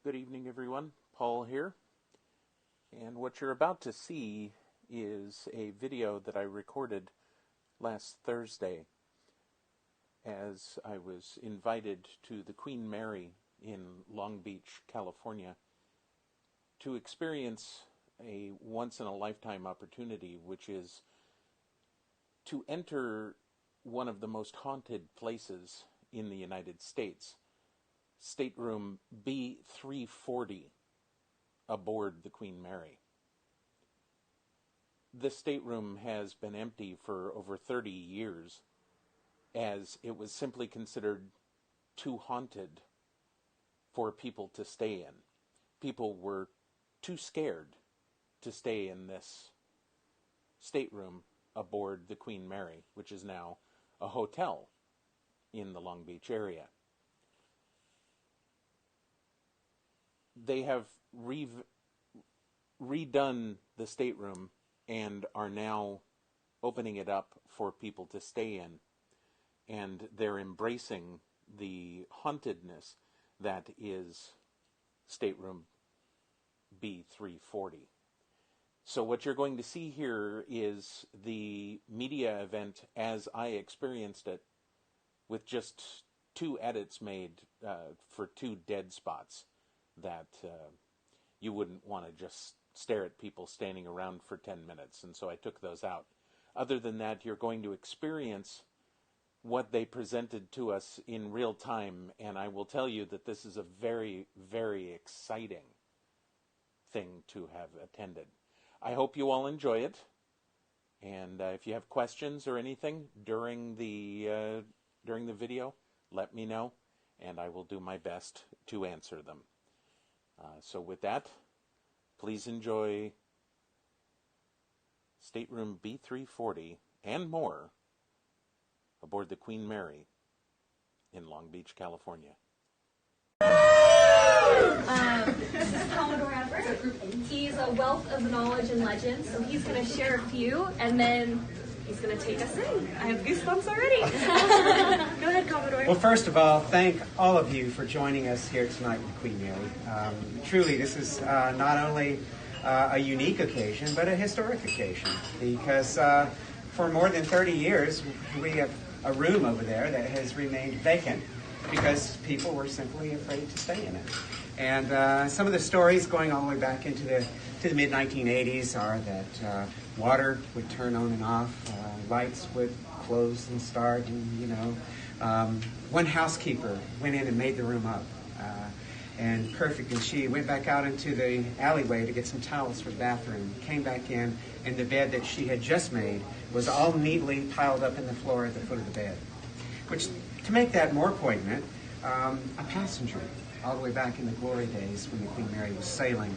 Good evening, everyone. Paul here. And what you're about to see is a video that I recorded last Thursday as I was invited to the Queen Mary in Long Beach, California, to experience a once-in-a-lifetime opportunity, which is to enter one of the most haunted places in the United States, Stateroom B340 aboard the Queen Mary. The stateroom has been empty for over 30 years as it was simply considered too haunted for people to stay in. People were too scared to stay in this stateroom aboard the Queen Mary, which is now a hotel in the Long Beach area. They have redone the stateroom and are now opening it up for people to stay in. And they're embracing the hauntedness that is Stateroom B340. So what you're going to see here is the media event as I experienced it, with just 2 edits made for 2 dead spots that you wouldn't want to just stare at people standing around for 10 minutes, and so I took those out. Other than that, you're going to experience what they presented to us in real time, and I will tell you that this is a very, very exciting thing to have attended. I hope you all enjoy it, and if you have questions or anything during the video, let me know, and I will do my best to answer them. So with that, please enjoy Stateroom B340 and more aboard the Queen Mary in Long Beach, California. This is Commodore Everett. He's a wealth of knowledge and legends, so he's going to share a few, and then he's going to take us in. I have goosebumps already. Go ahead, Commodore. Well, first of all, thank all of you for joining us here tonight with Queen Mary. Truly, this is not only a unique occasion, but a historic occasion, because for more than 30 years, we have a room over there that has remained vacant because people were simply afraid to stay in it. And some of the stories going all the way back into the mid-1980s are that water would turn on and off, lights would close and start, and one housekeeper went in and made the room up, and perfect. And she went back out into the alleyway to get some towels for the bathroom, came back in, and the bed that she had just made was all neatly piled up in the floor at the foot of the bed. Which, to make that more poignant, a passenger, all the way back in the glory days when the Queen Mary was sailing,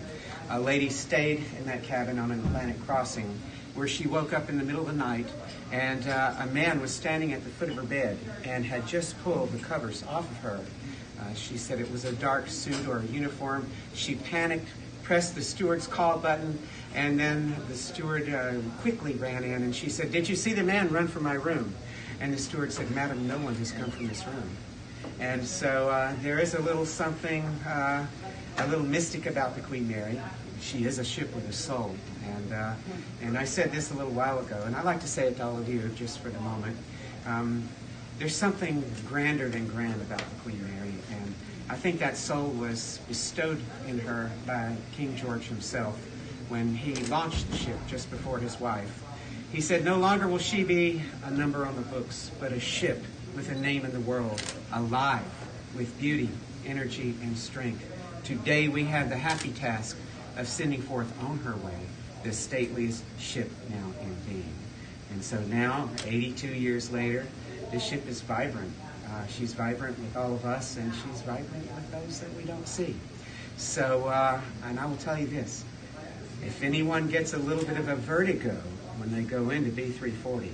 a lady stayed in that cabin on an Atlantic crossing, where she woke up in the middle of the night, and a man was standing at the foot of her bed and had just pulled the covers off of her. She said it was a dark suit or a uniform. She panicked, pressed the steward's call button, and then the steward quickly ran in, and she said, "Did you see the man run from my room?" And the steward said, "Madam, no one has come from this room." And so there is a little something, a little mystic about the Queen Mary. She is a ship with a soul. And I said this a little while ago, and I like to say it to all of you just for the moment. There's something grander than grand about the Queen Mary, and I think that soul was bestowed in her by King George himself when he launched the ship just before his wife. He said, "No longer will she be a number on the books, but a ship with a name in the world, alive with beauty, energy, and strength. Today we have the happy task of sending forth on her way the stateliest ship now in being." And so now, 82 years later, the ship is vibrant. She's vibrant with all of us, and she's vibrant with those that we don't see. So, and I will tell you this, if anyone gets a little bit of a vertigo when they go into B340,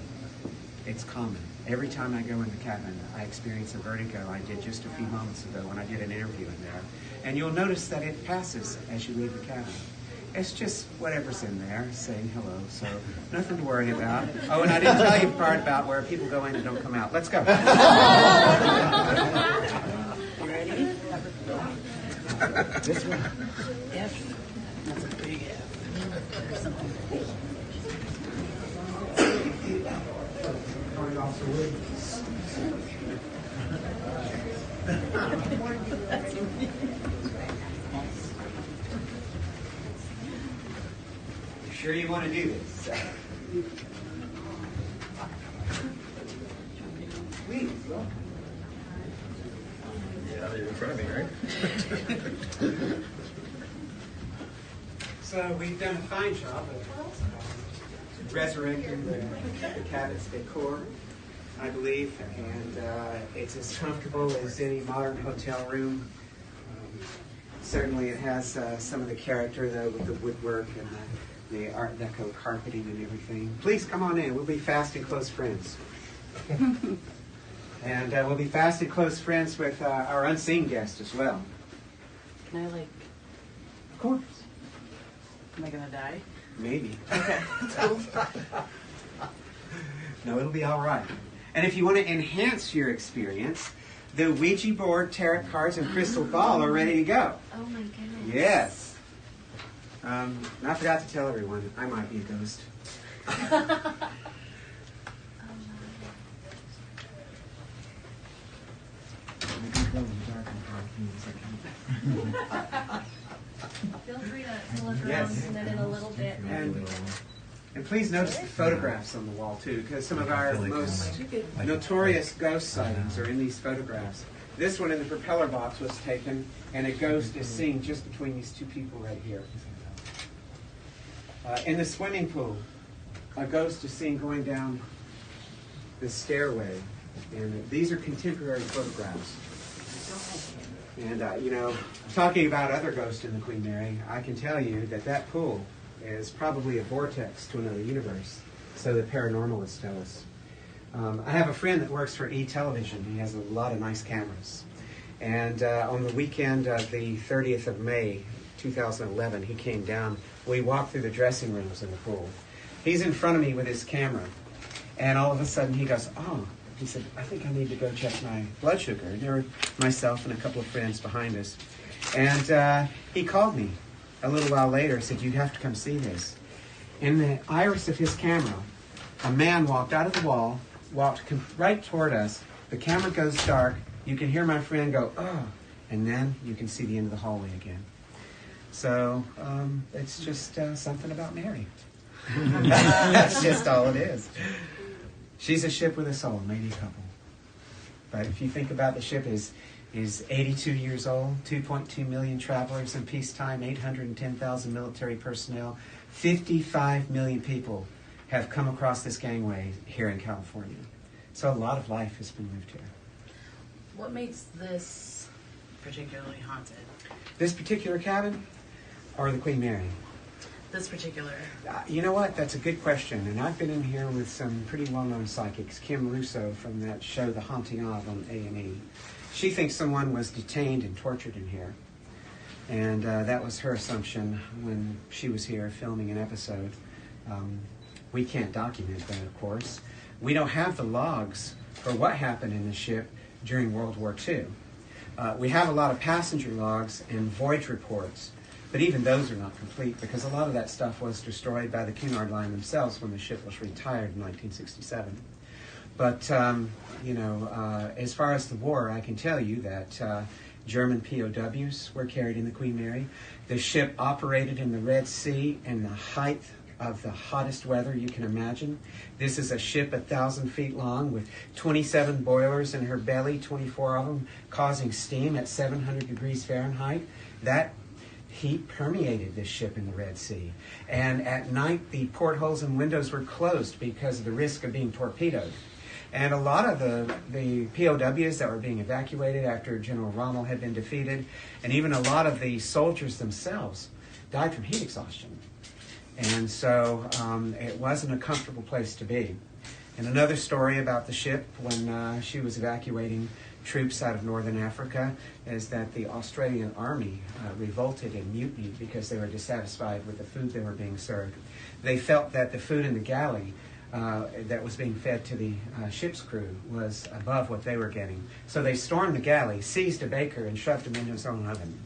it's common. Every time I go in the cabin, I experience a vertigo. I did just a few moments ago when I did an interview in there. And you'll notice that it passes as you leave the cabin. It's just whatever's in there saying hello, so nothing to worry about. Oh, and I didn't tell you the part about where people go in and don't come out. Let's go. You ready? This one. F. That's a big F. There's something. You sure you want to do this? Please. Yeah, you're in front of me, right? So we've done a fine job of resurrecting the cabin's decor, I believe, and it's as comfortable as any modern hotel room. Certainly it has some of the character, though, with the woodwork and the Art Deco carpeting and everything. Please come on in. We'll be fast and close friends. And we'll be fast and close friends with our unseen guest as well. Can I, like, Of course. am I going to die? Maybe. Okay. No, it'll be all right. And if you want to enhance your experience, the Ouija board, tarot cards, and crystal ball are ready to go. Oh my goodness. Yes. And I forgot to tell everyone, I might be a ghost. Feel free to look around Yes. and then in a little bit. And please notice the photographs on the wall, too, because some of our most notorious ghost sightings are in these photographs. This one in the propeller box was taken, and a ghost is seen just between these two people right here. In the swimming pool, a ghost is seen going down the stairway, and these are contemporary photographs. And, you know, talking about other ghosts in the Queen Mary, I can tell you that that pool is probably a vortex to another universe, so the paranormalists tell us. I have a friend that works for E-Television. He has a lot of nice cameras. And on the weekend of the 30th of May, 2011, he came down. We walked through the dressing rooms in the pool. He's in front of me with his camera, and all of a sudden he goes, oh, he said, I think I need to go check my blood sugar. And there were myself and a couple of friends behind us. And he called me a little while later and said, you have to come see this. In the iris of his camera, a man walked out of the wall, walked right toward us. The camera goes dark. You can hear my friend go, oh, and then you can see the end of the hallway again. So it's just something about Mary. That's just all it is. She's a ship with a soul, maybe a couple. But if you think about the ship is 82 years old, 2.2 million travelers in peacetime, 810,000 military personnel, 55 million people have come across this gangway here in California. So a lot of life has been lived here. What makes this particularly haunted? This particular cabin or the Queen Mary? This particular. You know what? That's a good question. And I've been in here with some pretty well-known psychics. Kim Russo from that show, The Haunting of on A&E. She thinks someone was detained and tortured in here. And that was her assumption when she was here filming an episode. We can't document that, of course. We don't have the logs for what happened in the ship during World War II. We have a lot of passenger logs and voyage reports, but even those are not complete because a lot of that stuff was destroyed by the Cunard Line themselves when the ship was retired in 1967. But, you know, as far as the war, I can tell you that German POWs were carried in the Queen Mary. The ship operated in the Red Sea in the height of the hottest weather you can imagine. This is a ship 1,000 feet long with 27 boilers in her belly, 24 of them causing steam at 700 degrees Fahrenheit. That heat permeated this ship in the Red Sea. And at night, the portholes and windows were closed because of the risk of being torpedoed. And a lot of the POWs that were being evacuated after General Rommel had been defeated, and even a lot of the soldiers themselves died from heat exhaustion. And so it wasn't a comfortable place to be. And another story about the ship when she was evacuating troops out of northern Africa is that the Australian Army revolted and mutinied because they were dissatisfied with the food they were being served. They felt that the food in the galley that was being fed to the ship's crew was above what they were getting. So they stormed the galley, seized a baker, and shoved him into his own oven.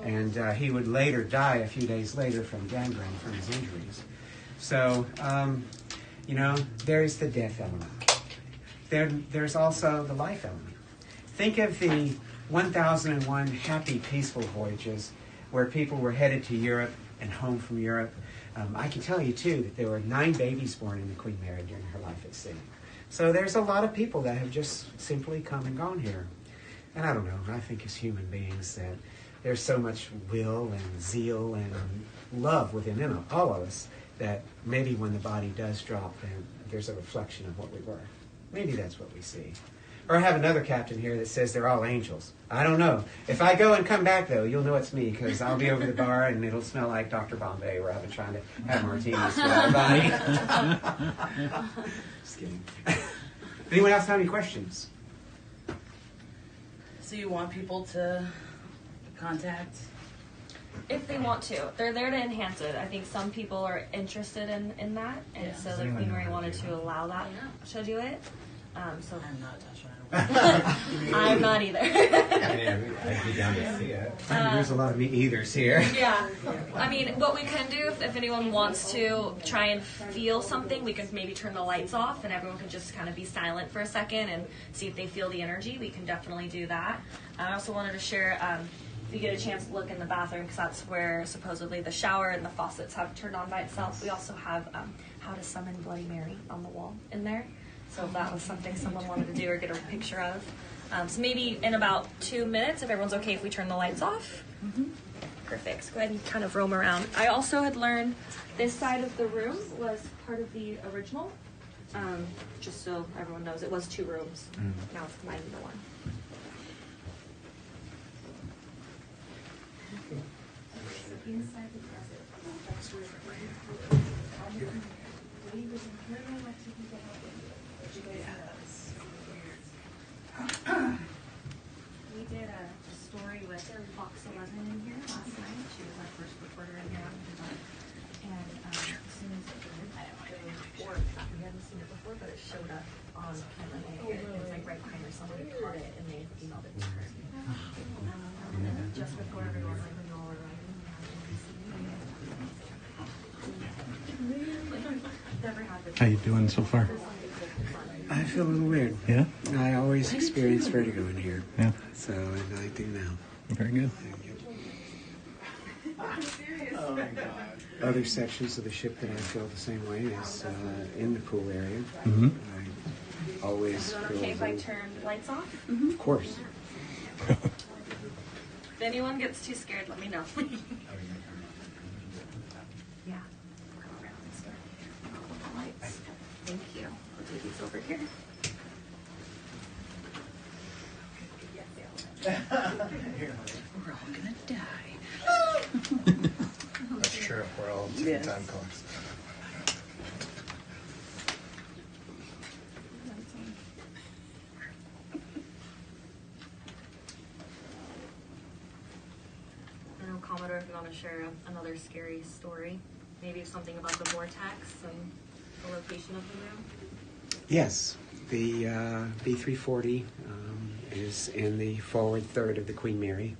And he would later die a few days later from gangrene from his injuries. So, there's the death element. There's also the life element. Think of the 1001 happy, peaceful voyages where people were headed to Europe and home from Europe. I can tell you, too, that there were 9 babies born in the Queen Mary during her life at sea. So there's a lot of people that have just simply come and gone here. And I don't know, I think as human beings that there's so much will and zeal and love within all of us that maybe when the body does drop, then there's a reflection of what we were. Maybe that's what we see. Or I have another captain here that says they're all angels. I don't know. If I go and come back, though, you'll know it's me, because I'll be over the bar and it'll smell like Dr. Bombay, where I've been trying to have martinis with everybody. Just kidding. Anyone else have any questions? So you want people to contact? If they want to. They're there to enhance it. I think some people are interested in that, and so the Queen Mary wanted to allow that to do it. So I'm not touching it. I'm not either. I'd be down to see it. There's a lot of me eithers here. Yeah. I mean, what we can do, if anyone wants to try and feel something, we can maybe turn the lights off and everyone can just kind of be silent for a second and see if they feel the energy. We can definitely do that. I also wanted to share, if you get a chance to look in the bathroom, because that's where supposedly the shower and the faucets have turned on by itself. We also have how to summon Bloody Mary on the wall in there. So if that was something someone wanted to do or get a picture of. So maybe in about 2 minutes, if everyone's okay if we turn the lights off. Mm-hmm. Perfect. So go ahead and kind of roam around. I also had learned this side of the room was part of the original. Just so everyone knows, it was 2 rooms. Now it's combined into 1. Inside the closet. We did a story with Fox 11 in here last night. She was our first reporter in here. And as soon as it did, we hadn't seen it before, but it showed up on camera. It was like right behind her. Somebody caught it and they emailed it to her. Just before everyone went and all arrived. How you doing so far? I feel a little weird. Yeah? I always experience vertigo in here. Yeah. So I do now. Very good. Oh my God. Other sections of the ship that I feel the same way is in the pool area. Mm-hmm. I always Is it feel okay if I turn the lights off? Of course. If anyone gets too scared, let me know. Yeah. Lights. Thank you. We'll do these over here. We're all gonna die. That's true. We're all ticking time clocks. I don't know, Commodore, if you want to share another scary story, maybe something about the vortex and the location of the room. Yes. The B340 is in the forward third of the Queen Mary.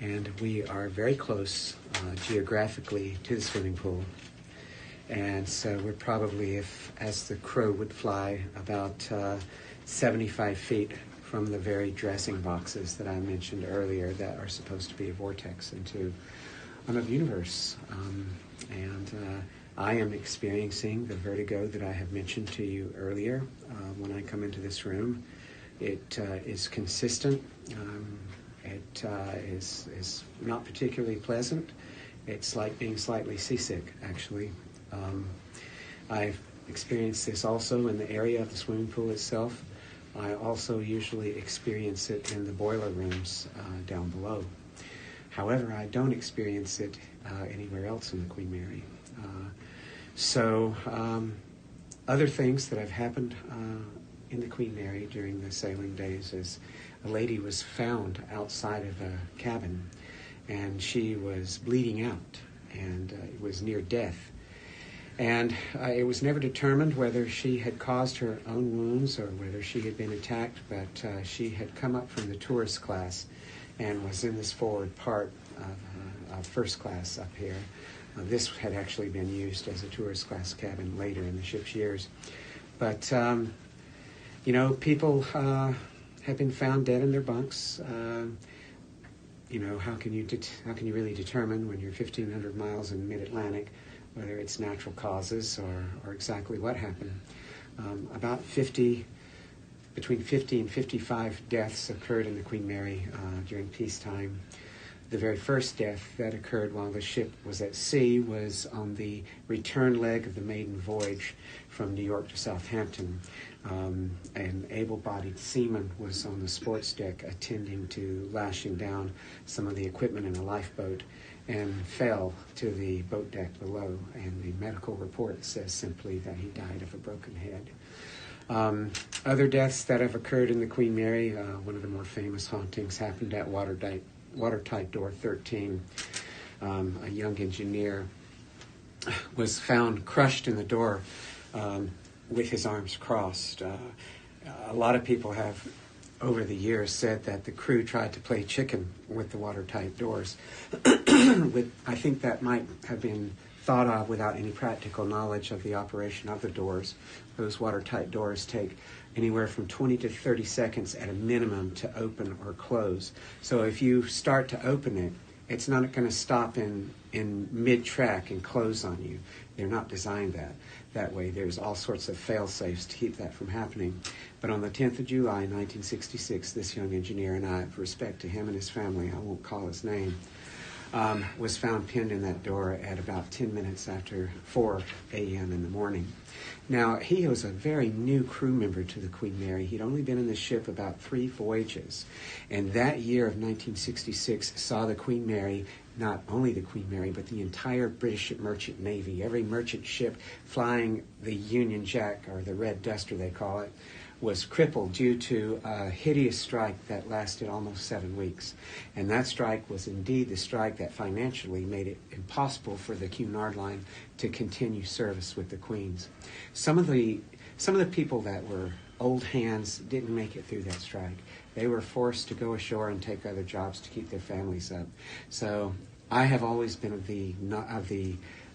And we are very close geographically to the swimming pool. And so we're probably, as the crow would fly, about 75 feet from the very dressing boxes that I mentioned earlier that are supposed to be a vortex into another universe. I am experiencing the vertigo that I have mentioned to you earlier when I come into this room. It is consistent. It is not particularly pleasant. It's like being slightly seasick, actually. I've experienced this also in the area of the swimming pool itself. I also usually experience it in the boiler rooms down below. However, I don't experience it anywhere else in the Queen Mary. Other things that have happened in the Queen Mary during the sailing days is a lady was found outside of a cabin, and she was bleeding out, and it was near death. And it was never determined whether she had caused her own wounds or whether she had been attacked, but she had come up from the tourist class, and was in this forward part of first class up here. This had actually been used as a tourist class cabin later in the ship's years. But, people have been found dead in their bunks. How can you really determine when you're 1,500 miles in mid-Atlantic whether it's natural causes or exactly what happened? Between 50 and 55 deaths occurred in the Queen Mary during peacetime. The very first death that occurred while the ship was at sea was on the return leg of the maiden voyage from New York to Southampton. An able-bodied seaman was on the sports deck attending to lashing down some of the equipment in a lifeboat and fell to the boat deck below. And the medical report says simply that he died of a broken head. Other deaths that have occurred in the Queen Mary, one of the more famous hauntings happened at watertight door 13. A young engineer was found crushed in the door with his arms crossed. A lot of people have, over the years, said that the crew tried to play chicken with the watertight doors. I think that might have been thought of without any practical knowledge of the operation of the doors. Those watertight doors take anywhere from 20 to 30 seconds at a minimum to open or close. So if you start to open it, it's not going to stop in mid-track and close on you. They're not designed that way. There's all sorts of fail-safes to keep that from happening. But on the 10th of July, 1966, this young engineer, and I, for respect to him and his family, I won't call his name, was found pinned in that door at about 10 minutes after 4 a.m. in the morning. Now, he was a very new crew member to the Queen Mary. He'd only been in the ship about 3 voyages. And that year of 1966 saw the Queen Mary, not only the Queen Mary, but the entire British merchant navy, every merchant ship flying the Union Jack, or the Red Duster they call it, was crippled due to a hideous strike that lasted almost 7 weeks. And that strike was indeed the strike that financially made it impossible for the Cunard line to continue service with the Queens. Some of the people that were old hands didn't make it through that strike. They were forced to go ashore and take other jobs to keep their families up. So I have always been of the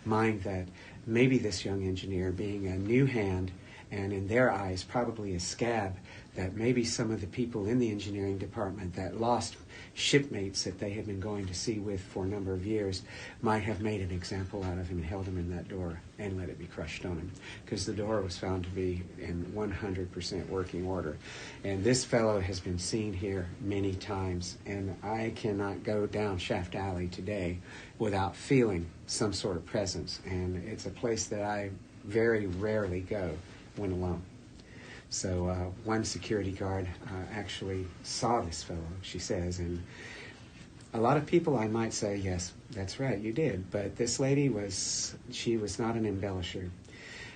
mind that maybe this young engineer, being a new hand, and in their eyes probably a scab, that maybe some of the people in the engineering department that lost shipmates that they had been going to sea with for a number of years might have made an example out of him and held him in that door and let it be crushed on him, because the door was found to be in 100% working order. And this fellow has been seen here many times, and I cannot go down Shaft Alley today without feeling some sort of presence, and it's a place that I very rarely go when alone. So one security guard actually saw this fellow, she says, and a lot of people, I might say, yes, that's right, you did. But this lady was not an embellisher.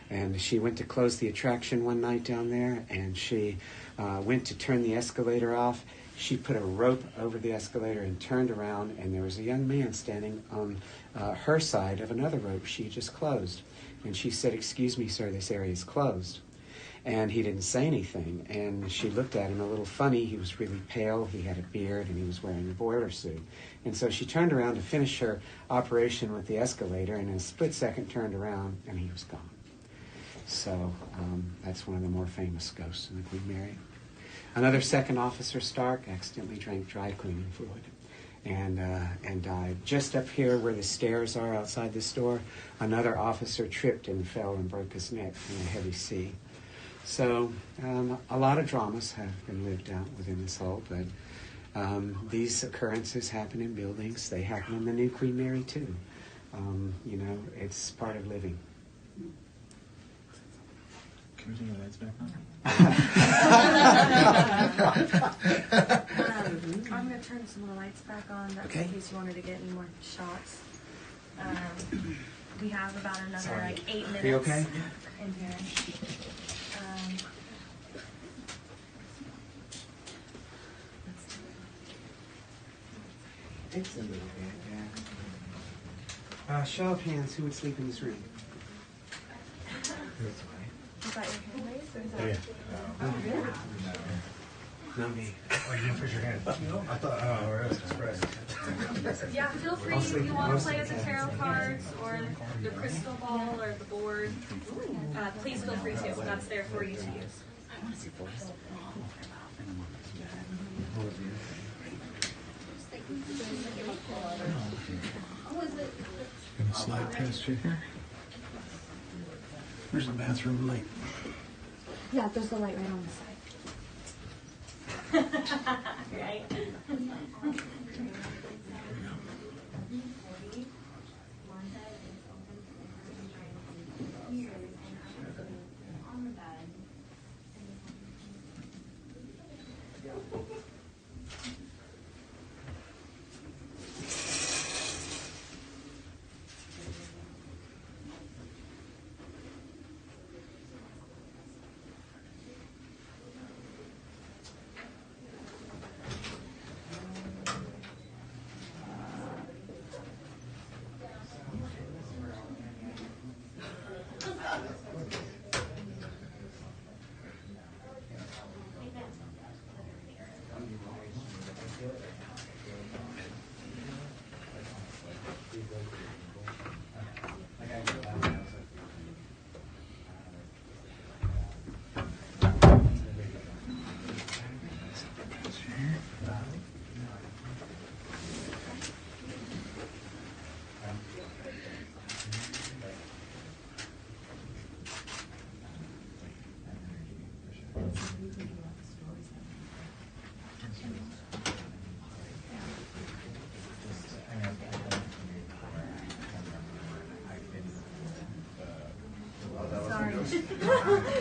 And she went to close the attraction one night down there, and she went to turn the escalator off. She put a rope over the escalator and turned around, and there was a young man standing on her side of another rope she just closed. And she said, "Excuse me, sir, this area is closed." And he didn't say anything, and she looked at him a little funny. He was really pale, he had a beard, and he was wearing a boiler suit. And so she turned around to finish her operation with the escalator, and in a split second turned around, and he was gone. So that's one of the more famous ghosts in the Queen Mary. Another second officer, Stark, accidentally drank dry cleaning fluid and died. Just up here where the stairs are outside this door, another officer tripped and fell and broke his neck in a heavy sea. So a lot of dramas have been lived out within this hull, but these occurrences happen in buildings. They happen in the new Queen Mary too. It's part of living. Can we turn the lights back on? I'm going to turn some of the lights back on, that's Okay. in case you wanted to get any more shots. We have about another 8 minutes Are you okay? in here. It's a little bit, yeah. Show of hands, who would sleep in this room? Is that your hand raised, or is that... Oh, yeah. Oh, yeah. Not me. Oh, you didn't put your hand. No, I thought, oh, I was expressed. Yeah, feel free if you want to play with the tarot cards or the crystal ball or the board. Please feel free to. That's there for you to use. Gonna slide past you here. Where's the bathroom light? Yeah, there's the light right on the side. Right?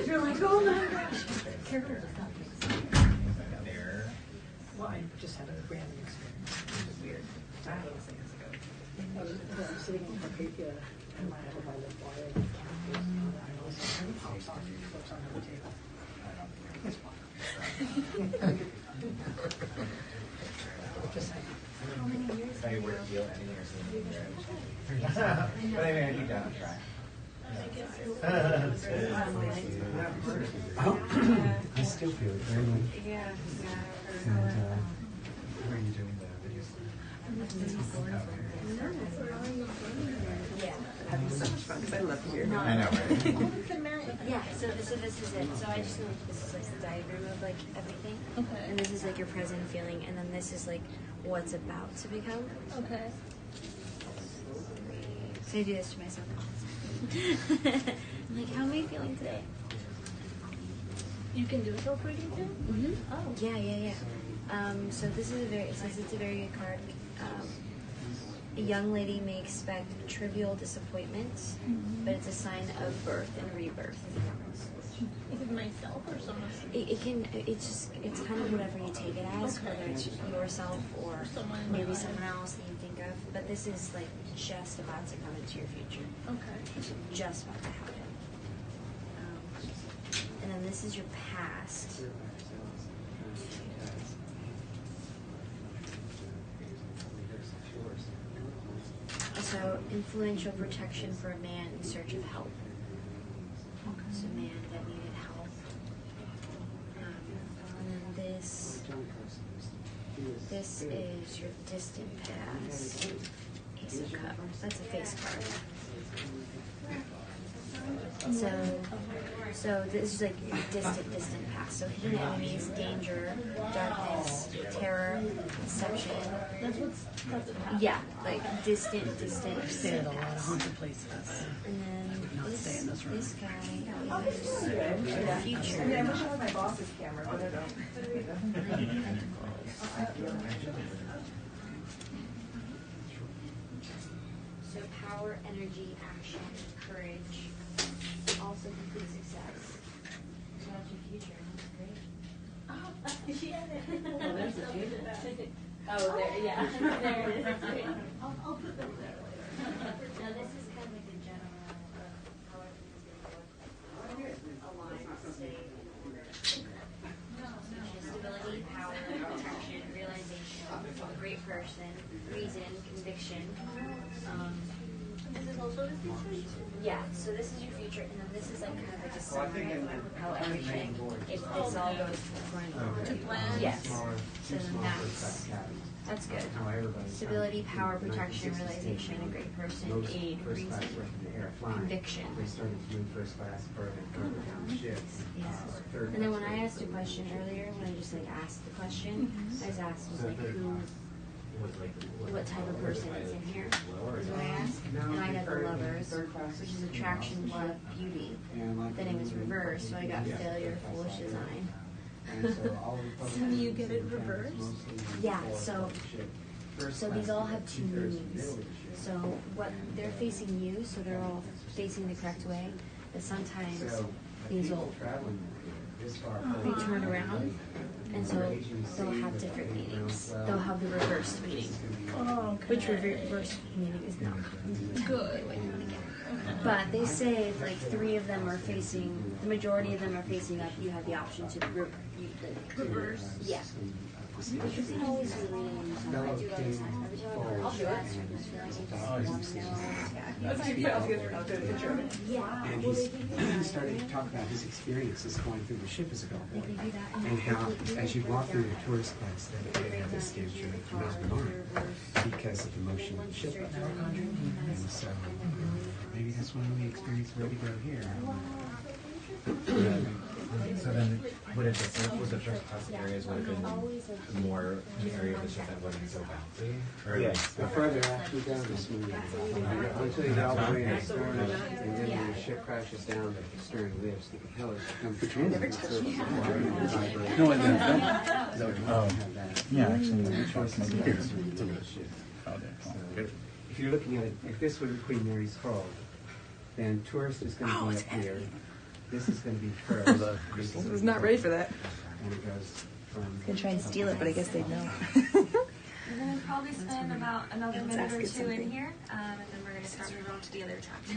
You're like, oh my gosh. Well, I just had a random experience. It was weird. I had those things ago. I'm sitting in Carpathia and my lip wire pops off and flips onto the table. It's fine. Just saying. How many years They ago? would feel anything or see anything there. But I mean, I keep down, try. I still feel it very much. Yeah. And, how are you doing the video? Yeah. Having so much fun because I love here. I know, right? Yeah, so this is it. So I just know this is like the diagram of like everything. Okay. And this is like your present feeling, and then this is like what's about to become. Okay. So I do this to myself. I'm like, how am I feeling today? You can do self-reading too? Mm-hmm. Oh. Yeah. So this is it says it's a very good card. A young lady may expect trivial disappointments, but it's a sign of birth and rebirth. Is it myself or someone? It's kind of whatever you take it as, whether it's yourself or maybe someone else that you think of. But this is like just about to come into your future. Okay. It's just about to happen. And then this is your past. So, influential protection for a man in search of help. So, a man that needed help. And then this is your distant past. Ace of Cups. That's a face card. So this is like your distant past. So hidden enemies, danger, darkness, terror, deception. That's past. Yeah, like distant Stayed at a lot of past. haunted places. And then Not stay in this room. this guy is the future. I wish I had my boss's camera, but I don't. So power, energy, action, courage, also complete success. So that's your future. That's great. Oh, there's the table. Oh, there, yeah. There it is. I'll put them there later. Now this is kind of like the general of how everything's going to look. Align, stay in order. Stability, power, protection, realization, a great person, reason, conviction. also the future? Yeah, so this is your future, and then this is like kind of like a summary of how everything, if this all goes To plan? yes. So then that's good. Stability, power, protection, realization, a great person, aid, reason, conviction. Yeah. And then when I asked a question earlier, when I just like asked the question, I was asked was like what type of person is in here, is what I asked. And I got the lovers, which is attraction, love, beauty. Then it was reversed, so I got failure, foolish design. So you get it reversed? Yeah, so these all have two meanings. So what they're facing you, so they're all facing the correct way, but sometimes these will be turned around, and so they'll have different meanings. They'll have the reversed meaning, which reversed meaning is not good. But they say if like 3 of them are facing, the majority of them are facing up, you have the option to reverse. Yeah. You can always do readings. I do it all the time. Every time I'll do it. And he started to talk about his experiences going through the ship as a bellboy, and how, as you walk through the tourist place, they have this stage you're not on because of the motion of the ship. And so maybe that's one of the experiences where we go here. So then, would it was the first class areas would have been more an area of the ship that wasn't so bouncy? Or Yes, the further out you go, the smoother. Until you get all the way in the stern, and then when the ship crashes down, the stern lifts, the propellers come between them. No, and then oh, yeah, actually, the choice might be here. Oh, there. If you're looking at it, if this were Queen Mary's Hull, then tourist is going to be up here. This is going to be first. I was not ready for that. And it goes from. Could try and steal it, but I guess they'd know. We're going to probably spend about another minute or 2 in here, and then we're going to start moving on to the other chapters.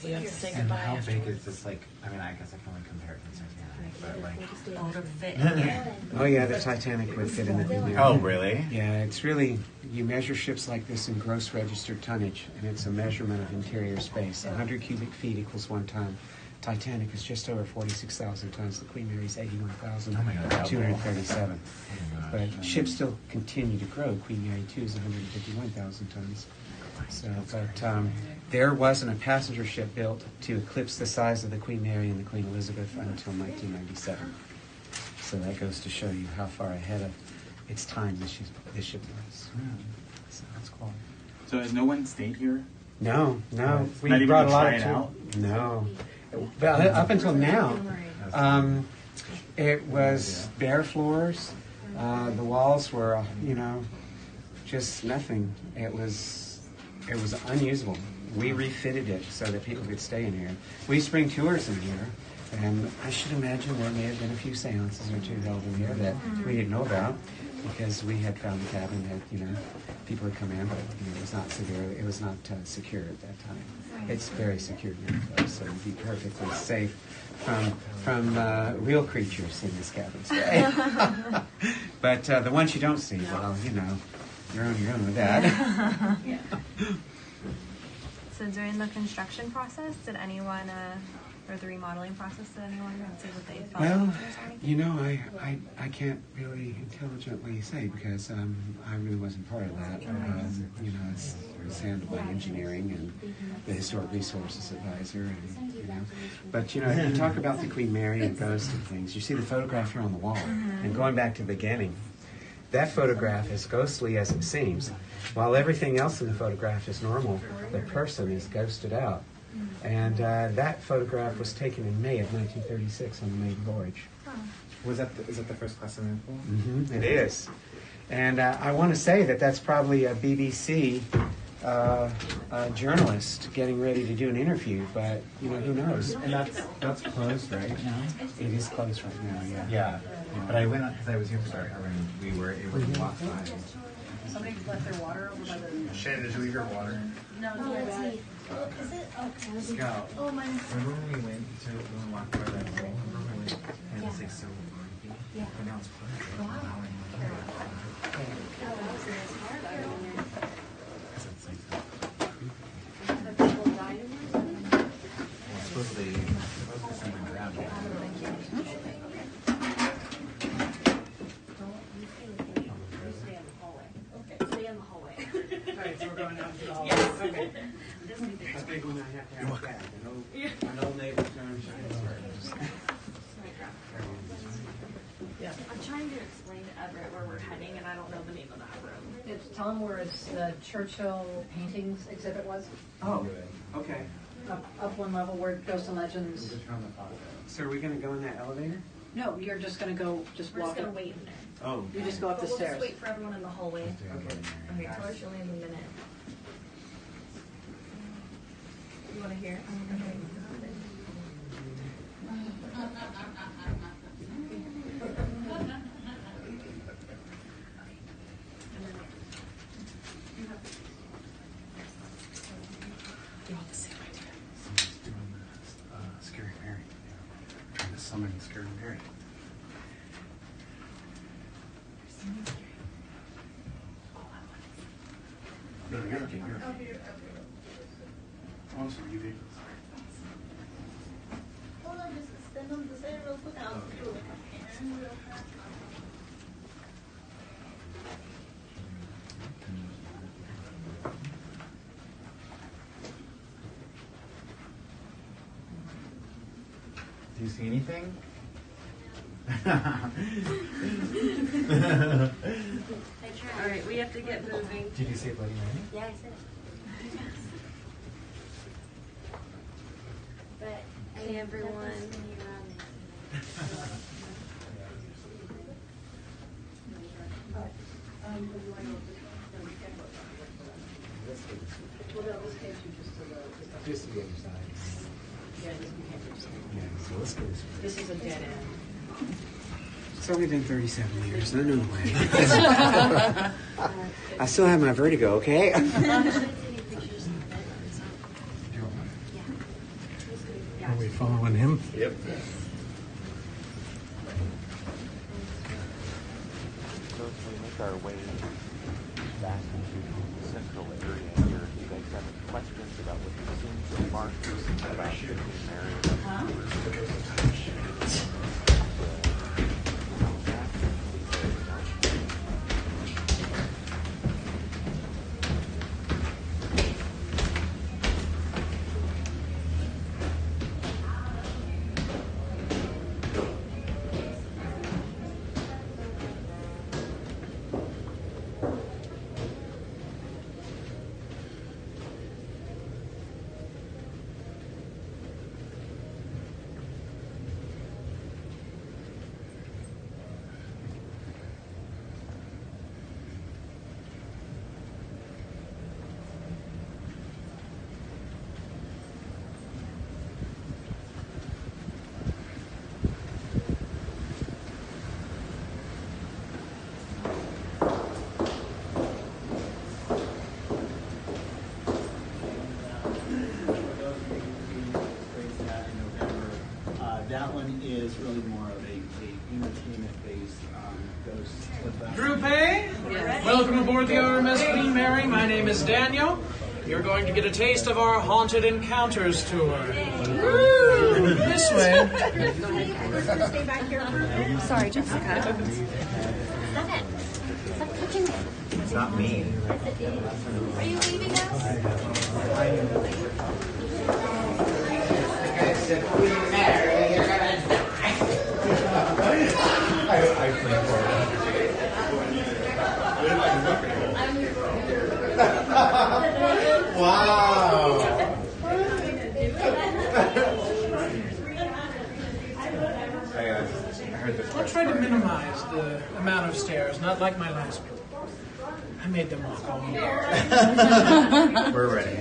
We have to say And goodbye. how big is this? Like, I mean, I guess I can only compare it to the Titanic, but like. Oh, to fit in there. Oh yeah, the Titanic would fit in the thing. Oh, really? Yeah, it's really, you measure ships like this in gross registered tonnage, and it's a measurement of interior space. 100 cubic feet equals 1 ton. Titanic is just over 46,000 tons. The Queen Mary's 81,237. But ships still continue to grow. Queen Mary 2 is 151,000 tons. So, but there wasn't a passenger ship built to eclipse the size of the Queen Mary and the Queen Elizabeth until 1997. So that goes to show you how far ahead of its time this ship was. So that's cool. So has no one stayed here? No. We Not even brought to a lot try of it out? No. Well, up until now, it was bare floors. The walls were, just nothing. It was unusable. We refitted it so that people could stay in here. We used to bring tours in here, and I should imagine there may have been a few seances or 2 held in here that we didn't know about, because we had found the cabin that people had come in, but it was not severely. It was not secure at that time. It's very secure here, though, so you'd be perfectly safe from real creatures in this cabin. But the ones you don't see, well, you're on your own with that. So during the construction process, did anyone, or the remodeling process, did anyone say what they felt? Well, I can't really intelligently say, because I really wasn't part of that. It's handled by engineering and the Historic Resources Advisor. And, But, you talk about the Queen Mary and ghosts and things. You see the photograph here on the wall. And going back to the beginning, that photograph is ghostly as it seems. While everything else in the photograph is normal, the person is ghosted out. And that photograph was taken in May of 1936 on the maiden voyage. Is that the first class swimming pool? Mm-hmm, it is. And I want to say that that's probably a BBC journalist getting ready to do an interview, but who knows? And that's closed right now. It is closed right now. Yeah. But I went on because I was here for dark and we were able to walk by. Somebody left their water over by the... Shannon, did you leave your water? No, it's me. Is it? Oh, Scout. Oh, mine. Remember when we went to walk by that hole? Remember when we went and it was like so creepy? Yeah. But now it's closed. Wow. Okay, so we're going out to the hall. Yes. Okay. That's big when I have to have that. An old neighbor turns. I'm trying to explain to Everett where we're heading, and I don't know the name of that room. Tell them where the Churchill paintings exhibit was. Oh, okay. Up one level where Ghosts and Legends. So are we going to go in that elevator? No, you're just going to go, We're just walk gonna up. wait in there. Oh. You just go up the We'll just stairs. wait for everyone in the hallway. Okay. Okay, tell her she'll land in a minute. You want to hear? Okay. Scary Mary. Trying to summon Scary Mary. No, you're okay. You're okay. Oh, sorry, you did. Hold on, just stand on the side real quick. I'll do it. Do you see anything? All right, we have to get moving. Did you say Bloody Mary? Yeah, I said it. But Hey, everyone. Just to the other side. Yeah, this became Yeah, so let's go this way. This is a dead end. It's only been 37 years. I know the way. I still have my vertigo, okay? I'm taking pictures of it. Yeah. Are we following him? Yep. So as we make our way back into the central area here, do you guys have any questions about what you've seen so far about the Queen Mary? That one is really more of a entertainment-based ghost. Group A, welcome aboard the HMS Queen Mary. My name is Daniel. You're going to get a taste of our Haunted Encounters tour. Woo! This way. Stay back here. Sorry, Jessica. Stop it. Stop touching me. It's not me. Are you leaving us? I played for it. Wow. I heard this. I'll try to minimize the amount of stairs, not like my last group. I made them walk all over. We're ready.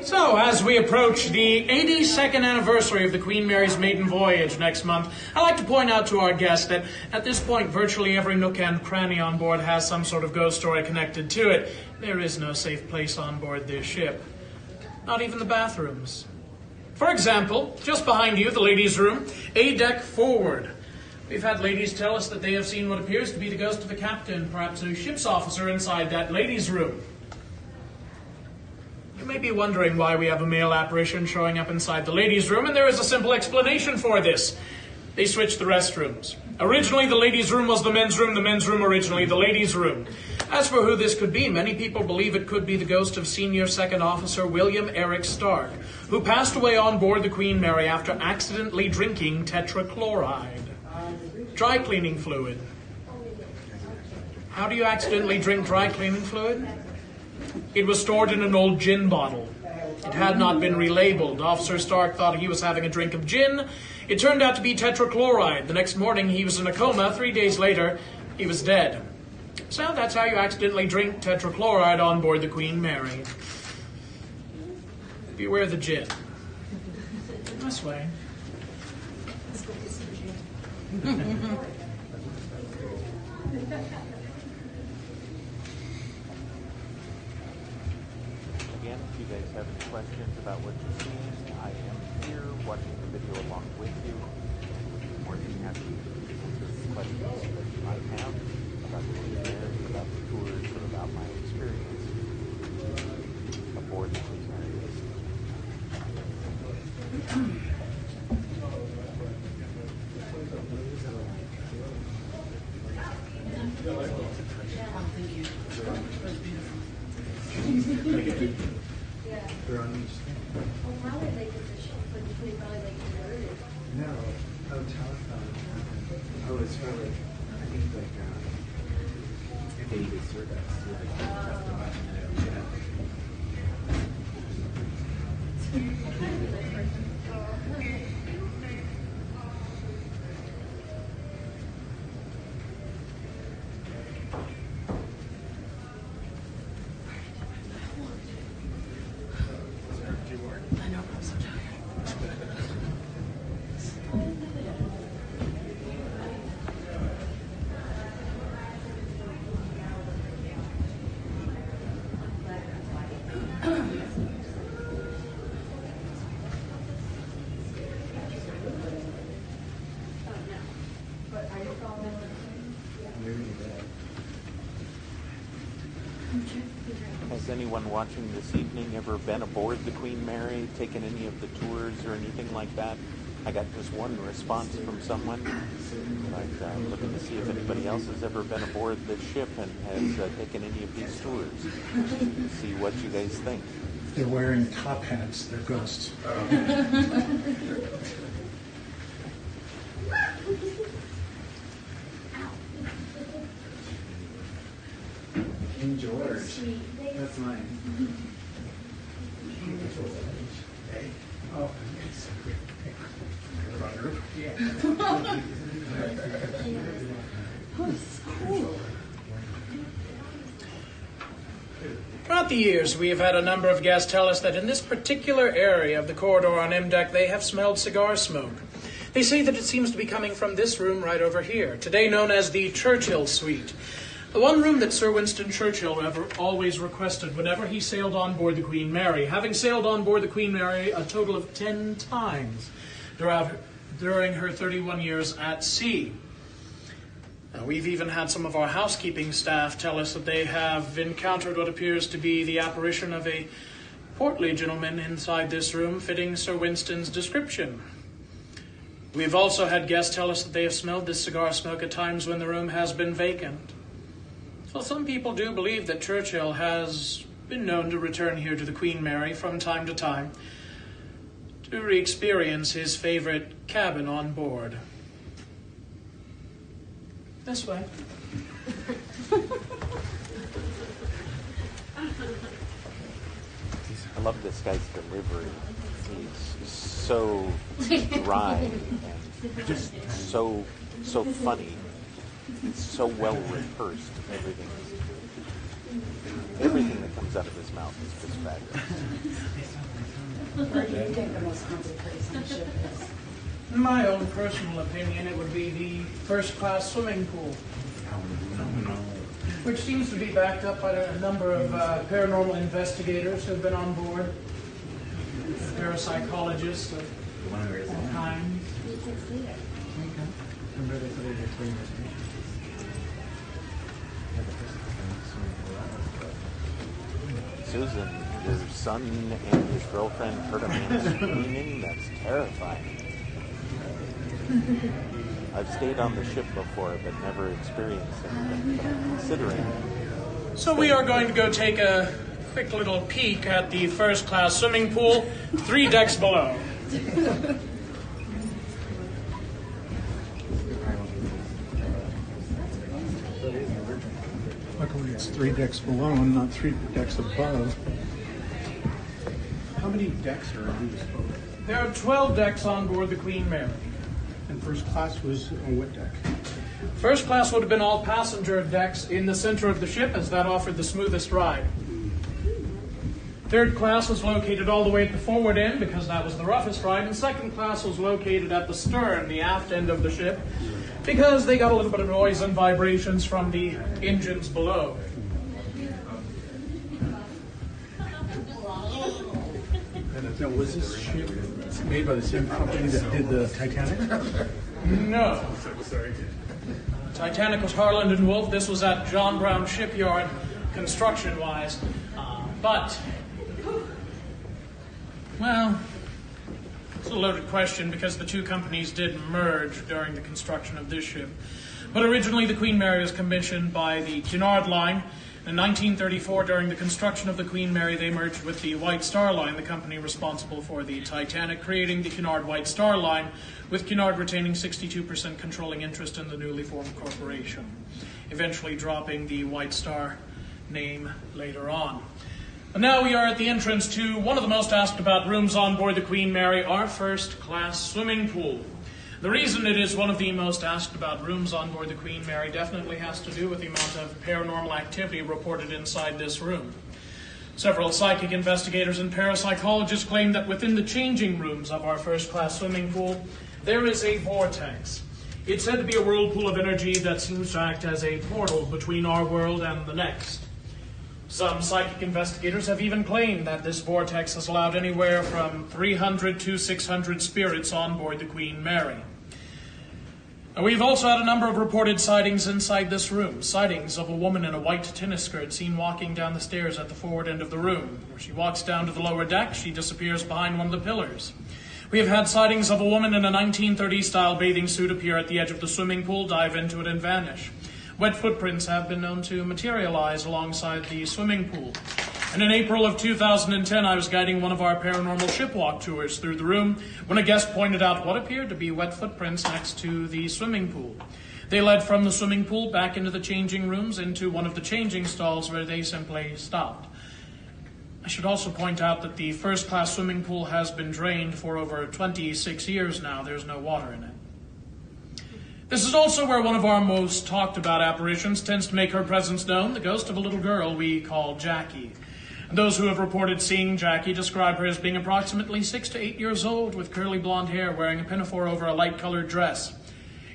So, as we approach the 82nd anniversary of the Queen Mary's maiden voyage next month, I'd like to point out to our guests that at this point, virtually every nook and cranny on board has some sort of ghost story connected to it. There is no safe place on board this ship. Not even the bathrooms. For example, just behind you, the ladies' room, a deck forward. We've had ladies tell us that they have seen what appears to be the ghost of a captain, perhaps a ship's officer, inside that ladies' room. You may be wondering why we have a male apparition showing up inside the ladies' room, and there is a simple explanation for this. They switched the restrooms. Originally, the ladies' room was the men's room originally the ladies' room. As for who this could be, many people believe it could be the ghost of Senior Second Officer William Eric Stark, who passed away on board the Queen Mary after accidentally drinking tetrachloride, dry cleaning fluid. How do you accidentally drink dry cleaning fluid? It was stored in an old gin bottle. It had not been relabeled. Officer Stark thought he was having a drink of gin. It turned out to be tetrachloride. The next morning, he was in a coma. 3 days later, he was dead. So that's how you accidentally drink tetrachloride on board the Queen Mary. Beware the gin. This way. Again, if you guys have any questions about what you're seeing, I am here watching the video along with you. More than happy to answer the questions that you might have about the Queen Mary, about the tours, or about my experience aboard the Queen Mary. They're on each thing. No. Oh, telephone. Oh, it's for like, I think like, David Service. Where they can press the button and it'll get up. Has anyone watching this evening ever been aboard the Queen Mary, taken any of the tours or anything like that? I got just one response from someone. But I'm looking to see if anybody else has ever been aboard this ship and has taken any of these tours. See what you guys think. They're wearing top hats. They're ghosts. King George. That's mine. Oh, Yeah. Throughout the years, we have had a number of guests tell us that in this particular area of the corridor on M deck, they have smelled cigar smoke. They say that it seems to be coming from this room right over here, today known as the Churchill Suite. The one room that Sir Winston Churchill always requested whenever he sailed on board the Queen Mary, having sailed on board the Queen Mary a total of 10 times during her 31 years at sea. Now, we've even had some of our housekeeping staff tell us that they have encountered what appears to be the apparition of a portly gentleman inside this room, fitting Sir Winston's description. We've also had guests tell us that they have smelled this cigar smoke at times when the room has been vacant. So some people do believe that Churchill has been known to return here to the Queen Mary from time to time to re-experience his favorite cabin on board. This way. I love this guy's delivery. He's so dry and just so funny. It's so well rehearsed. Everything that comes out of his mouth is just fabulous. Where do you think the most haunted place on the ship is? In my own personal opinion, it would be the first-class swimming pool, which seems to be backed up by a number of paranormal investigators who have been on board, parapsychologists of all kinds. Susan, your son and his girlfriend heard a man screaming? That's terrifying. I've stayed on the ship before, but never experienced anything. But I'm considering. So we are going to go take a quick little peek at the first class swimming pool, 3 decks below. Luckily, it's 3 decks below and not 3 decks above. How many decks are in these? There are 12 decks on board the Queen Mary. And first class was on what deck? First class would have been all passenger decks in the center of the ship, as that offered the smoothest ride. Third class was located all the way at the forward end, because that was the roughest ride, and second class was located at the stern, the aft end of the ship, because they got a little bit of noise and vibrations from the engines below. And was this ship made by the same company that did the Titanic? No. Sorry. Titanic was Harland and Wolff. This was at John Brown Shipyard, construction-wise. But, well, it's a loaded question because the two companies did merge during the construction of this ship. But originally, the Queen Mary was commissioned by the Cunard Line. In 1934, during the construction of the Queen Mary, they merged with the White Star Line, the company responsible for the Titanic, creating the Cunard White Star Line, with Cunard retaining 62% controlling interest in the newly formed corporation, eventually dropping the White Star name later on. And now we are at the entrance to one of the most asked about rooms on board the Queen Mary, our first class swimming pool. The reason it is one of the most asked about rooms on board the Queen Mary definitely has to do with the amount of paranormal activity reported inside this room. Several psychic investigators and parapsychologists claim that within the changing rooms of our first-class swimming pool, there is a vortex. It's said to be a whirlpool of energy that seems to act as a portal between our world and the next. Some psychic investigators have even claimed that this vortex has allowed anywhere from 300 to 600 spirits on board the Queen Mary. And we've also had a number of reported sightings inside this room. Sightings of a woman in a white tennis skirt seen walking down the stairs at the forward end of the room. Where she walks down to the lower deck, she disappears behind one of the pillars. We have had sightings of a woman in a 1930s-style bathing suit appear at the edge of the swimming pool, dive into it, and vanish. Wet footprints have been known to materialize alongside the swimming pool. And in April of 2010, I was guiding one of our paranormal shipwalk tours through the room when a guest pointed out what appeared to be wet footprints next to the swimming pool. They led from the swimming pool back into the changing rooms into one of the changing stalls where they simply stopped. I should also point out that the first-class swimming pool has been drained for over 26 years now. There's no water in it. This is also where one of our most talked about apparitions tends to make her presence known, the ghost of a little girl we call Jackie. And those who have reported seeing Jackie describe her as being approximately 6 to 8 years old with curly blonde hair, wearing a pinafore over a light-colored dress.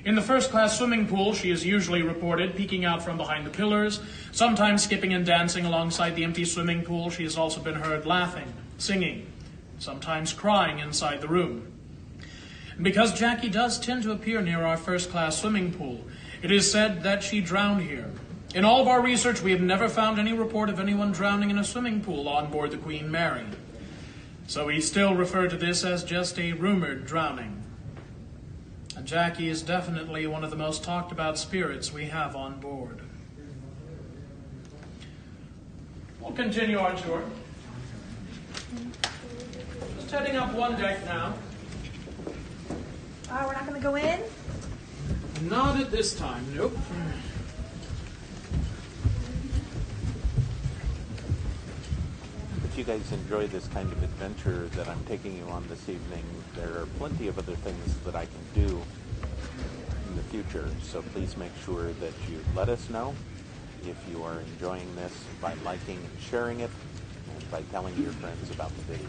In the first-class swimming pool, she is usually reported peeking out from behind the pillars, sometimes skipping and dancing alongside the empty swimming pool. She has also been heard laughing, singing, sometimes crying inside the room. And because Jackie does tend to appear near our first-class swimming pool, it is said that she drowned here. In all of our research, we have never found any report of anyone drowning in a swimming pool on board the Queen Mary. So we still refer to this as just a rumored drowning. And Jackie is definitely one of the most talked about spirits we have on board. We'll continue our tour. Just heading up one deck now. We're not going to go in? Not at this time, nope. If you guys enjoy this kind of adventure that I'm taking you on this evening, there are plenty of other things that I can do in the future, so please make sure that you let us know if you are enjoying this by liking and sharing it, and by telling your friends about the video.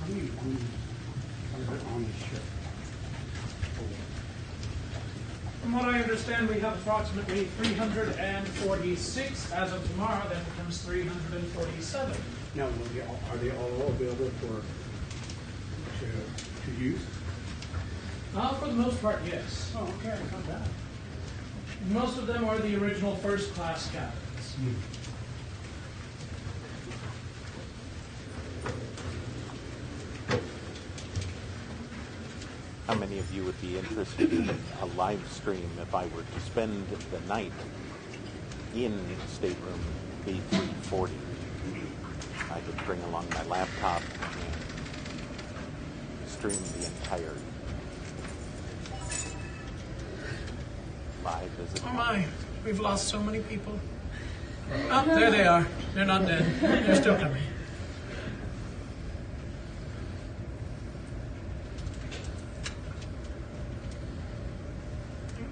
How many rooms are there on the ship? From what I understand, we have approximately 346. As of tomorrow, that becomes 347. Now, are they all available to use? For the most part, yes. Oh, okay, not bad. Most of them are the original first-class cabins. How many of you would be interested in a live stream if I were to spend the night in Stateroom B340? I could bring along my laptop and stream the entire live visit. Oh my, we've lost so many people. Oh, there they are. They're not dead. They're still coming.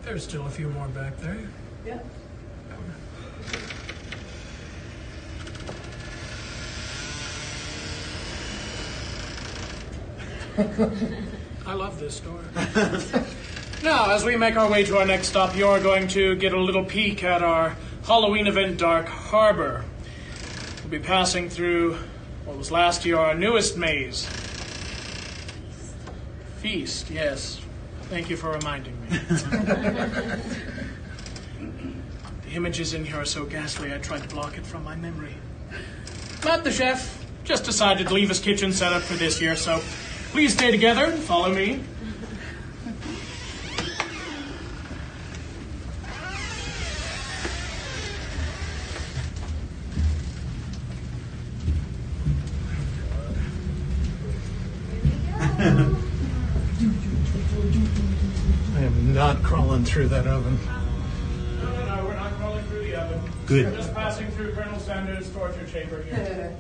There's still a few more back there. Yeah. I love this store. Now, as we make our way to our next stop, you're going to get a little peek at our Halloween event, Dark Harbor. We'll be passing through what was last year our newest maze. Feast, yes. Thank you for reminding me. The images in here are so ghastly, I tried to block it from my memory. But the chef just decided to leave his kitchen set up for this year, so please stay together and follow me. I am not crawling through that oven. No, we're not crawling through the oven. Good. We're just passing through Colonel Sanders' torture chamber here.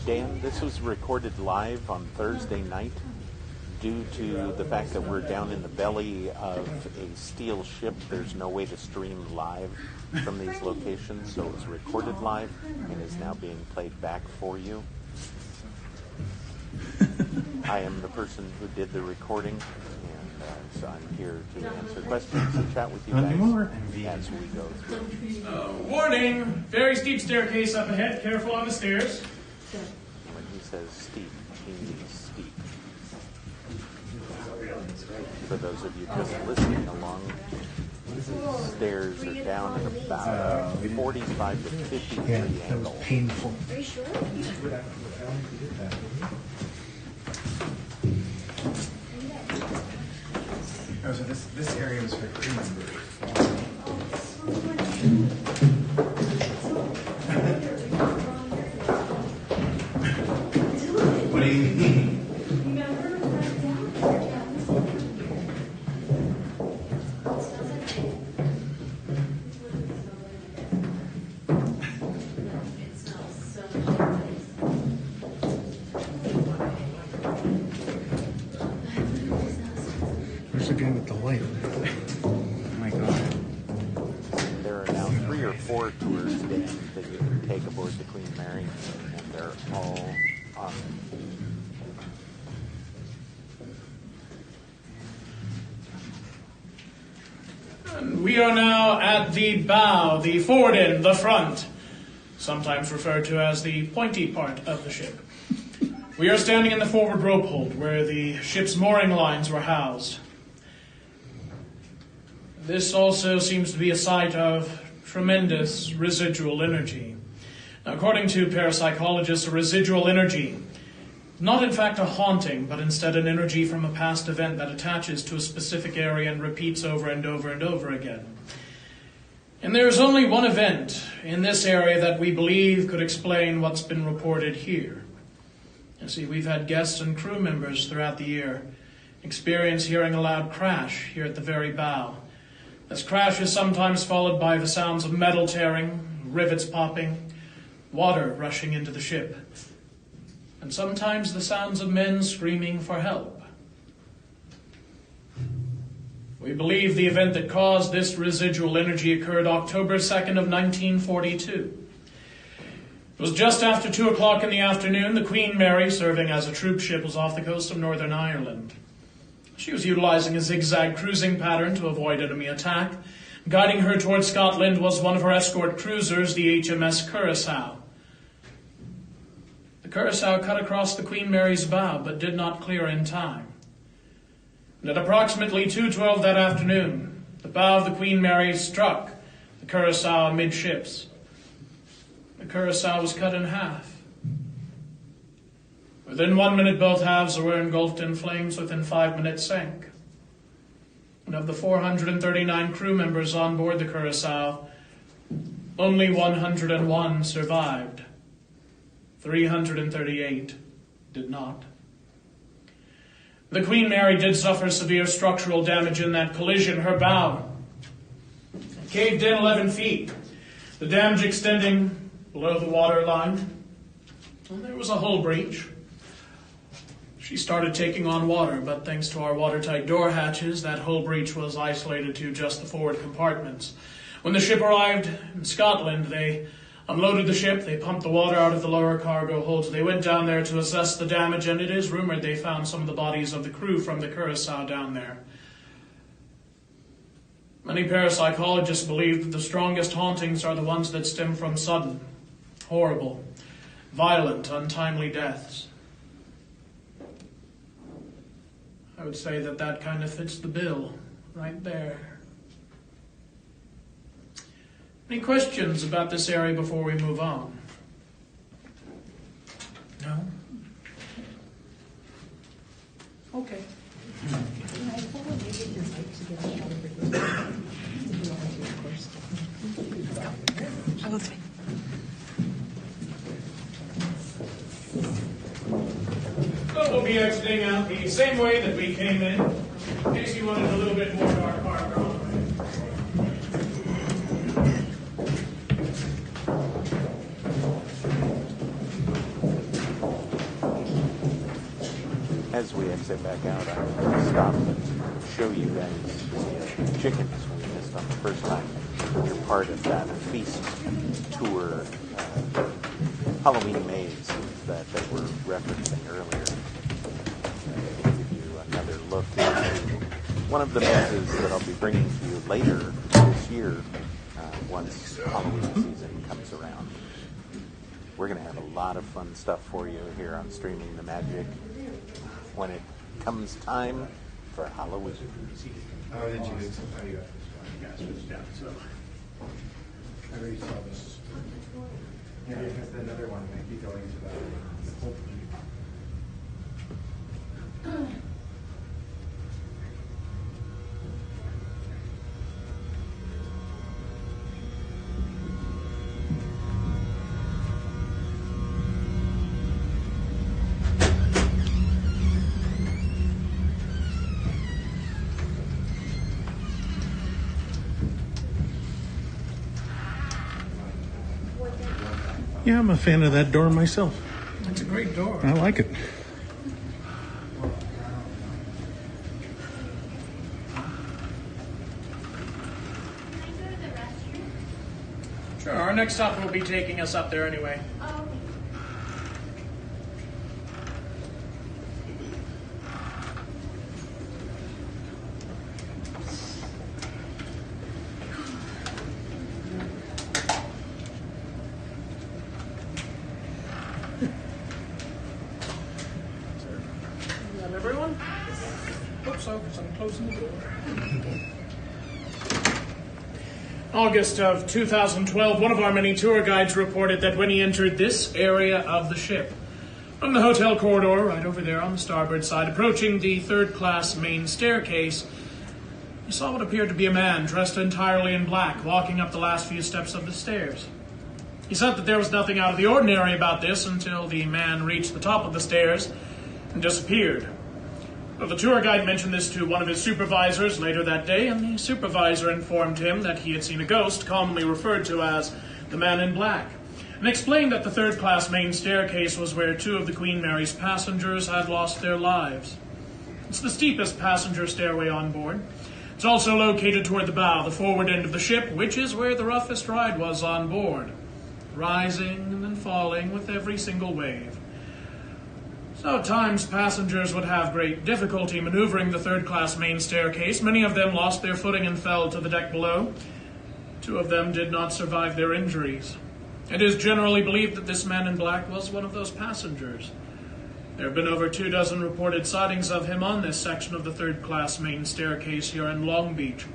Dan, this was recorded live on Thursday night. Due to the fact that we're down in the belly of a steel ship, there's no way to stream live from these locations, so it was recorded live and is now being played back for you. I am the person who did the recording, and so I'm here to answer questions and chat with you guys as we go through. Warning! Very steep staircase up ahead. Careful on the stairs. When he says steep, he means steep. For those of you just listening along, the stairs are down at about 45 to 50 degree Yeah, that was angle. painful. Are you sure? Oh, so this area was for crew members. What do you mean? Where's the guy with the light? Oh my God. There are now 3 or 4 tours, Dan, that you can take aboard the Queen Mary, and they're all on. We are now at the bow, the forward end, the front, sometimes referred to as the pointy part of the ship. We are standing in the forward rope hold, where the ship's mooring lines were housed. This also seems to be a site of tremendous residual energy. Now, according to parapsychologists, a residual energy, not in fact a haunting, but instead an energy from a past event that attaches to a specific area and repeats over and over and over again. And there is only one event in this area that we believe could explain what's been reported here. You see, we've had guests and crew members throughout the year experience hearing a loud crash here at the very bow. This crash is sometimes followed by the sounds of metal tearing, rivets popping, water rushing into the ship, and sometimes the sounds of men screaming for help. We believe the event that caused this residual energy occurred October 2nd of 1942. It was just after 2 o'clock in the afternoon. The Queen Mary, serving as a troop ship, was off the coast of Northern Ireland. She was utilizing a zigzag cruising pattern to avoid enemy attack. Guiding her towards Scotland was one of her escort cruisers, the HMS Curacao. The Curacao cut across the Queen Mary's bow, but did not clear in time. And at approximately 2:12 that afternoon, the bow of the Queen Mary struck the Curacao amidships. The Curacao was cut in half. Within 1 minute, both halves were engulfed in flames. Within 5 minutes, sank. And of the 439 crew members on board the Curacao, only 101 survived. 338 did not. The Queen Mary did suffer severe structural damage in that collision. Her bow caved in 11 feet, the damage extending below the water line. And there was a hull breach. She started taking on water, but thanks to our watertight door hatches, that hull breach was isolated to just the forward compartments. When the ship arrived in Scotland, they unloaded the ship, they pumped the water out of the lower cargo holds. They went down there to assess the damage, and it is rumored they found some of the bodies of the crew from the Curacao down there. Many parapsychologists believe that the strongest hauntings are the ones that stem from sudden, horrible, violent, untimely deaths. I would say that kind of fits the bill right there. Any questions about this area before we move on? No? Okay. I will say. So we'll be exiting out the same way that we came in case you wanted a little bit more dark harbor on the way. As we exit back out, I will stop and show you guys the chickens we missed on the first time. They're part of that feast tour Halloween maze that they were referencing earlier. To give you another look into one of the mazes that I'll be bringing to you later this year once Halloween season comes around. We're going to have a lot of fun stuff for you here on Streaming the Magic when it comes time for Halloween. Oh, did you? Oh, you got I already saw this. Yeah, because the other one might be going to the Yeah, I'm a fan of that door myself. It's a great door. I like it. Sure, our next stop will be taking us up there anyway. Everyone? Hope so, because I'm closing the door. August of 2012, one of our many tour guides reported that when he entered this area of the ship, from the hotel corridor right over there on the starboard side, approaching the third-class main staircase, he saw what appeared to be a man dressed entirely in black walking up the last few steps of the stairs. He said that there was nothing out of the ordinary about this until the man reached the top of the stairs and disappeared. Well, the tour guide mentioned this to one of his supervisors later that day, and the supervisor informed him that he had seen a ghost, commonly referred to as the Man in Black, and explained that the third-class main staircase was where two of the Queen Mary's passengers had lost their lives. It's the steepest passenger stairway on board. It's also located toward the bow, the forward end of the ship, which is where the roughest ride was on board, rising and then falling with every single wave. So at times, passengers would have great difficulty maneuvering the third-class main staircase. Many of them lost their footing and fell to the deck below. Two of them did not survive their injuries. It is generally believed that this man in black was one of those passengers. There have been over 24 reported sightings of him on this section of the third-class main staircase here in Long Beach.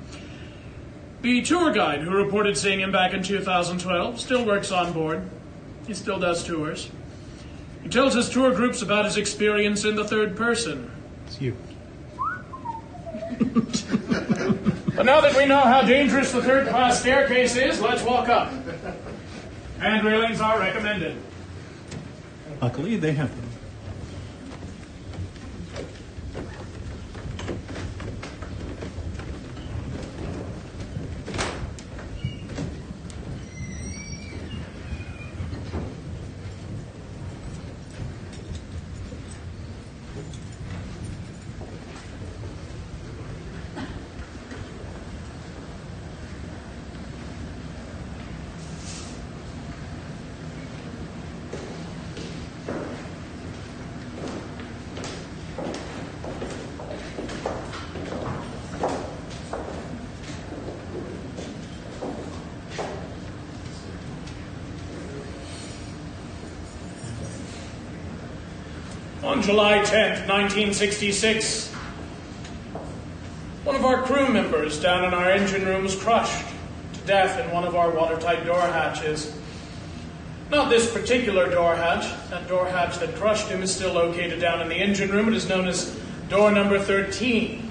The tour guide who reported seeing him back in 2012 still works on board. He still does tours. He tells his tour groups about his experience in the third person. It's you. But now that we know how dangerous the third-class staircase is, let's walk up. Hand railings are recommended. Luckily, they have them. On July 10th, 1966, one of our crew members down in our engine room was crushed to death in one of our watertight door hatches. Not this particular door hatch. That door hatch that crushed him is still located down in the engine room. It is known as door number 13.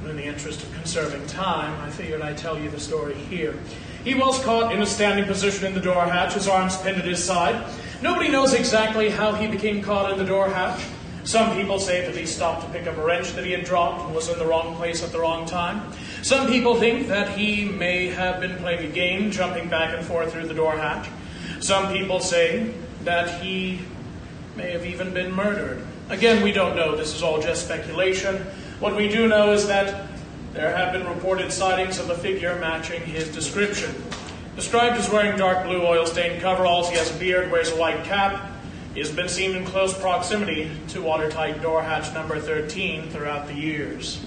In the interest of conserving time, I figured I'd tell you the story here. He was caught in a standing position in the door hatch, his arms pinned at his side. Nobody knows exactly how he became caught in the door hatch. Some people say that he stopped to pick up a wrench that he had dropped and was in the wrong place at the wrong time. Some people think that he may have been playing a game, jumping back and forth through the door hatch. Some people say that he may have even been murdered. Again, we don't know. This is all just speculation. What we do know is that there have been reported sightings of a figure matching his description. Described as wearing dark blue oil-stained coveralls, he has a beard, wears a white cap. He has been seen in close proximity to watertight door hatch number 13 throughout the years.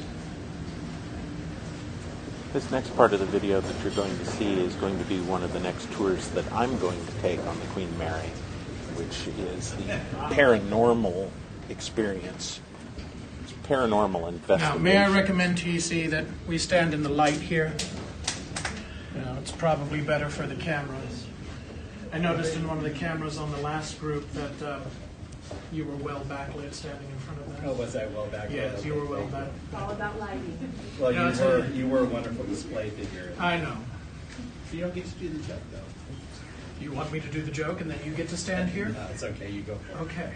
This next part of the video that you're going to see is going to be one of the next tours that I'm going to take on the Queen Mary, which is the paranormal experience. It's paranormal investigation. Now, may I recommend to you, see, that we stand in the light here? It's probably better for the cameras. I noticed in one of the cameras on the last group that you were well backlit standing in front of them. Oh, was I well backlit? Yes, you were well backlit. All about lighting. Well, you were a wonderful display figure. I know. You don't get to do the joke, though. You want me to do the joke and then you get to stand here? No, it's okay. You go for it. Okay.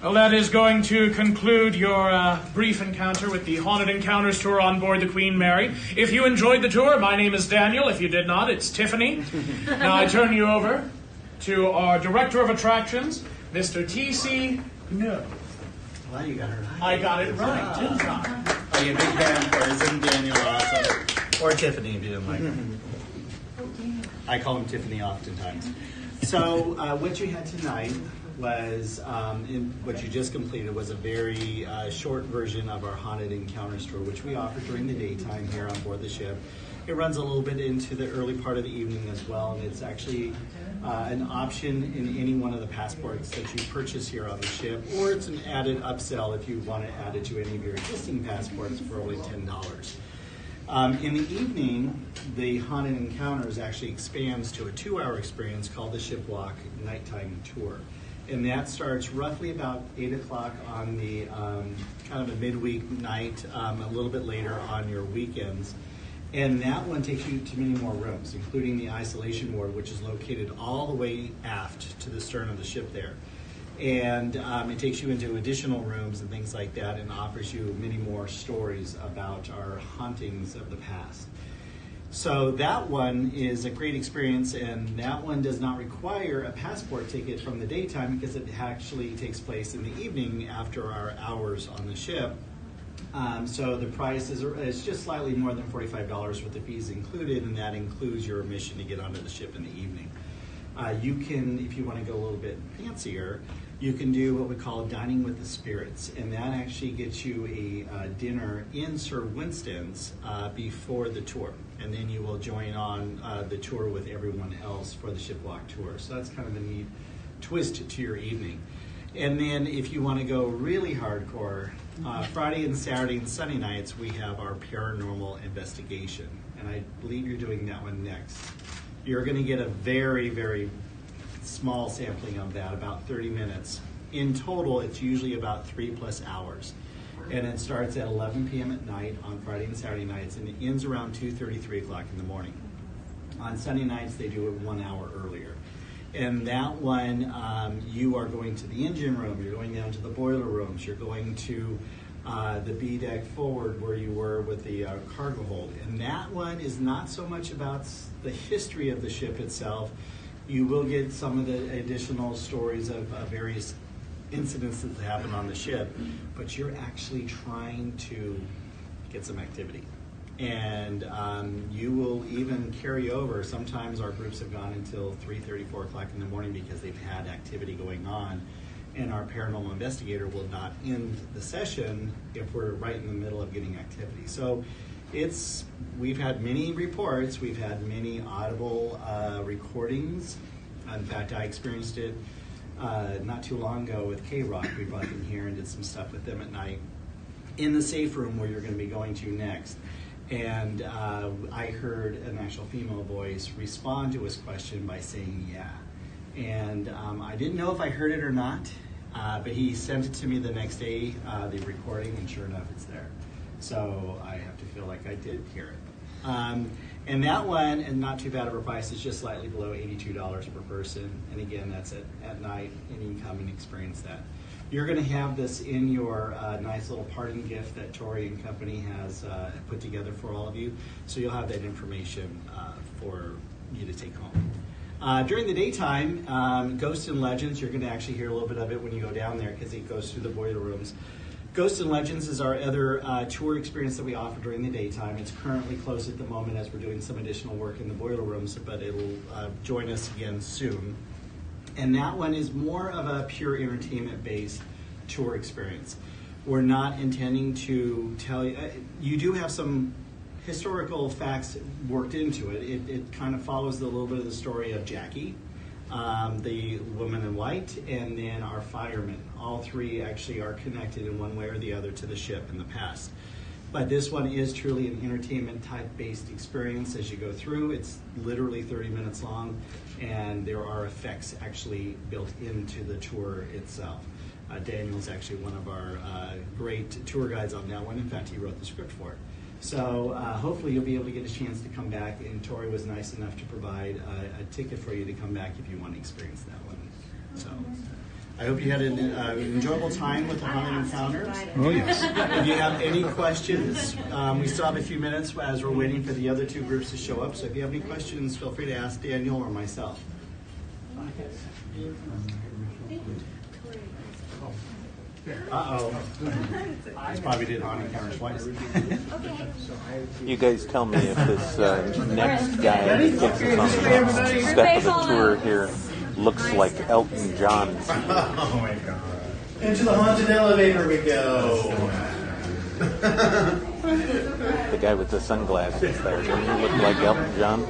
Well, that is going to conclude your brief encounter with the Haunted Encounters tour on board the Queen Mary. If you enjoyed the tour, my name is Daniel. If you did not, it's Tiffany. Now I turn you over to our Director of Attractions, Mr. T.C. No. Well, you got it right. I got it right, didn't I? Are you a big fan for isn't Daniel awesome? Or Tiffany, if you didn't like her. I call him Tiffany oftentimes. So what you had tonight was, what you just completed was a very short version of our Haunted Encounters tour, which we offer during the daytime here on board the ship. It runs a little bit into the early part of the evening as well, and it's actually an option in any one of the passports that you purchase here on the ship, or it's an added upsell if you want to add it to any of your existing passports for only $10. In the evening, the Haunted Encounters actually expands to a 2-hour experience called the Shipwalk Nighttime Tour. And that starts roughly about 8 o'clock on the kind of a midweek night, a little bit later on your weekends. And that one takes you to many more rooms, including the isolation ward, which is located all the way aft to the stern of the ship there. And it takes you into additional rooms and things like that, and offers you many more stories about our hauntings of the past. So that one is a great experience, and that one does not require a passport ticket from the daytime because it actually takes place in the evening after our hours on the ship. So the price is just slightly more than $45 with the fees included, and that includes your admission to get onto the ship in the evening. You can, if you want to go a little bit fancier, you can do what we call dining with the spirits, and that actually gets you a dinner in Sir Winston's before the tour, and then you will join on the tour with everyone else for the Shipwalk tour. So that's kind of a neat twist to your evening. And then if you want to go really hardcore, Friday and Saturday and Sunday nights, we have our paranormal investigation. And I believe you're doing that one next. You're going to get a very, very small sampling of that, about 30 minutes. In total, it's usually about 3+ hours. And it starts at 11 p.m. at night on Friday and Saturday nights, and it ends around 2:30, 3 o'clock in the morning. On Sunday nights, they do it 1 hour earlier. And that one, you are going to the engine room, you're going down to the boiler rooms, you're going to the B deck forward where you were with the cargo hold. And that one is not so much about the history of the ship itself. You will get some of the additional stories of various incidents that happened on the ship, but you're actually trying to get some activity. And you will even carry over. Sometimes our groups have gone until 3:30, 4 o'clock in the morning because they've had activity going on. And our paranormal investigator will not end the session if we're right in the middle of getting activity. So we've had many reports, we've had many audible recordings. In fact, I experienced it not too long ago with K-Rock. We brought them here and did some stuff with them at night in the safe room where you're going to be going to next. And I heard an actual female voice respond to his question by saying, yeah. And I didn't know if I heard it or not, but he sent it to me the next day, the recording, and sure enough, it's there. So I have to feel like I did hear it. And that one, and not too bad of a price, is just slightly below $82 per person. And again, that's at night, and you can come and experience that. You're going to have this in your nice little parting gift that Tori and company has put together for all of you. So you'll have that information for you to take home. During the daytime, Ghosts and Legends, you're going to actually hear a little bit of it when you go down there because it goes through the boiler rooms. Ghosts and Legends is our other tour experience that we offer during the daytime. It's currently closed at the moment as we're doing some additional work in the boiler rooms, but it'll join us again soon. And that one is more of a pure entertainment-based tour experience. We're not intending to tell you, you do have some historical facts worked into it. It kind of follows a little bit of the story of Jackie, the woman in white, and then our firemen. All three actually are connected in one way or the other to the ship in the past. But this one is truly an entertainment type based experience as you go through. It's literally 30 minutes long, and there are effects actually built into the tour itself. Daniel's actually one of our great tour guides on that one. In fact, he wrote the script for it. So hopefully you'll be able to get a chance to come back, and Tori was nice enough to provide a ticket for you to come back if you want to experience that one. So I hope you had an enjoyable time with the Haunted Encounters. Oh, yes. If you have any questions, we still have a few minutes as we're waiting for the other two groups to show up. So if you have any questions, feel free to ask Daniel or myself. Uh-oh. I probably did Haunted Encounters twice. You guys tell me if this next guy that takes us on the step of the tour here looks like Elton John. Oh my God. Into the haunted elevator we go. The guy with the sunglasses there, doesn't he look like Elton John?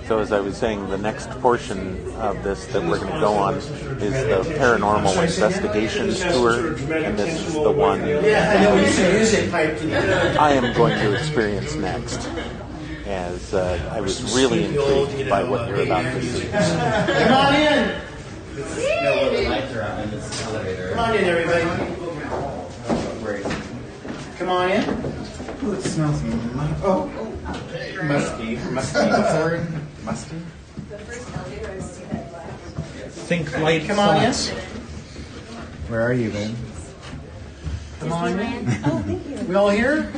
So as I was saying, the next portion of this that we're going to go on is the Paranormal Investigations Tour, and this is the one I am going to experience next, as I was really intrigued by what you're about to see. Come on in! Come on in, everybody. Come on in. Ooh, it smells musky. What's the word? Musty? Think light Come on in. Where are you, babe? Come on in. We all here?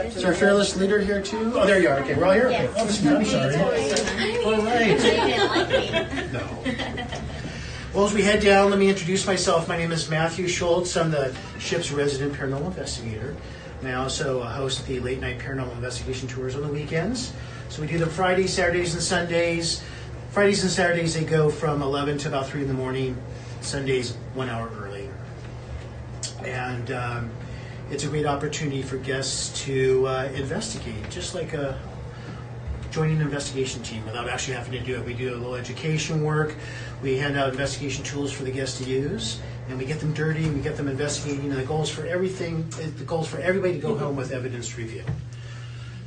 Is our fearless leader here too? Oh, there you are. Okay, we're all here? Okay. Oh, I'm sorry. All right. No. Well, as we head down, let me introduce myself. My name is Matthew Schultz. I'm the ship's resident paranormal investigator. And I also host the late night paranormal investigation tours on the weekends. So we do them Fridays, Saturdays, and Sundays. Fridays and Saturdays, they go from 11 to about 3 in the morning. Sundays, 1 hour early. And it's a great opportunity for guests to investigate, just like joining an investigation team without actually having to do it. We do a little education work. We hand out investigation tools for the guests to use, and we get them dirty, and we get them investigating. And the goal is for everybody to go home with evidence to review.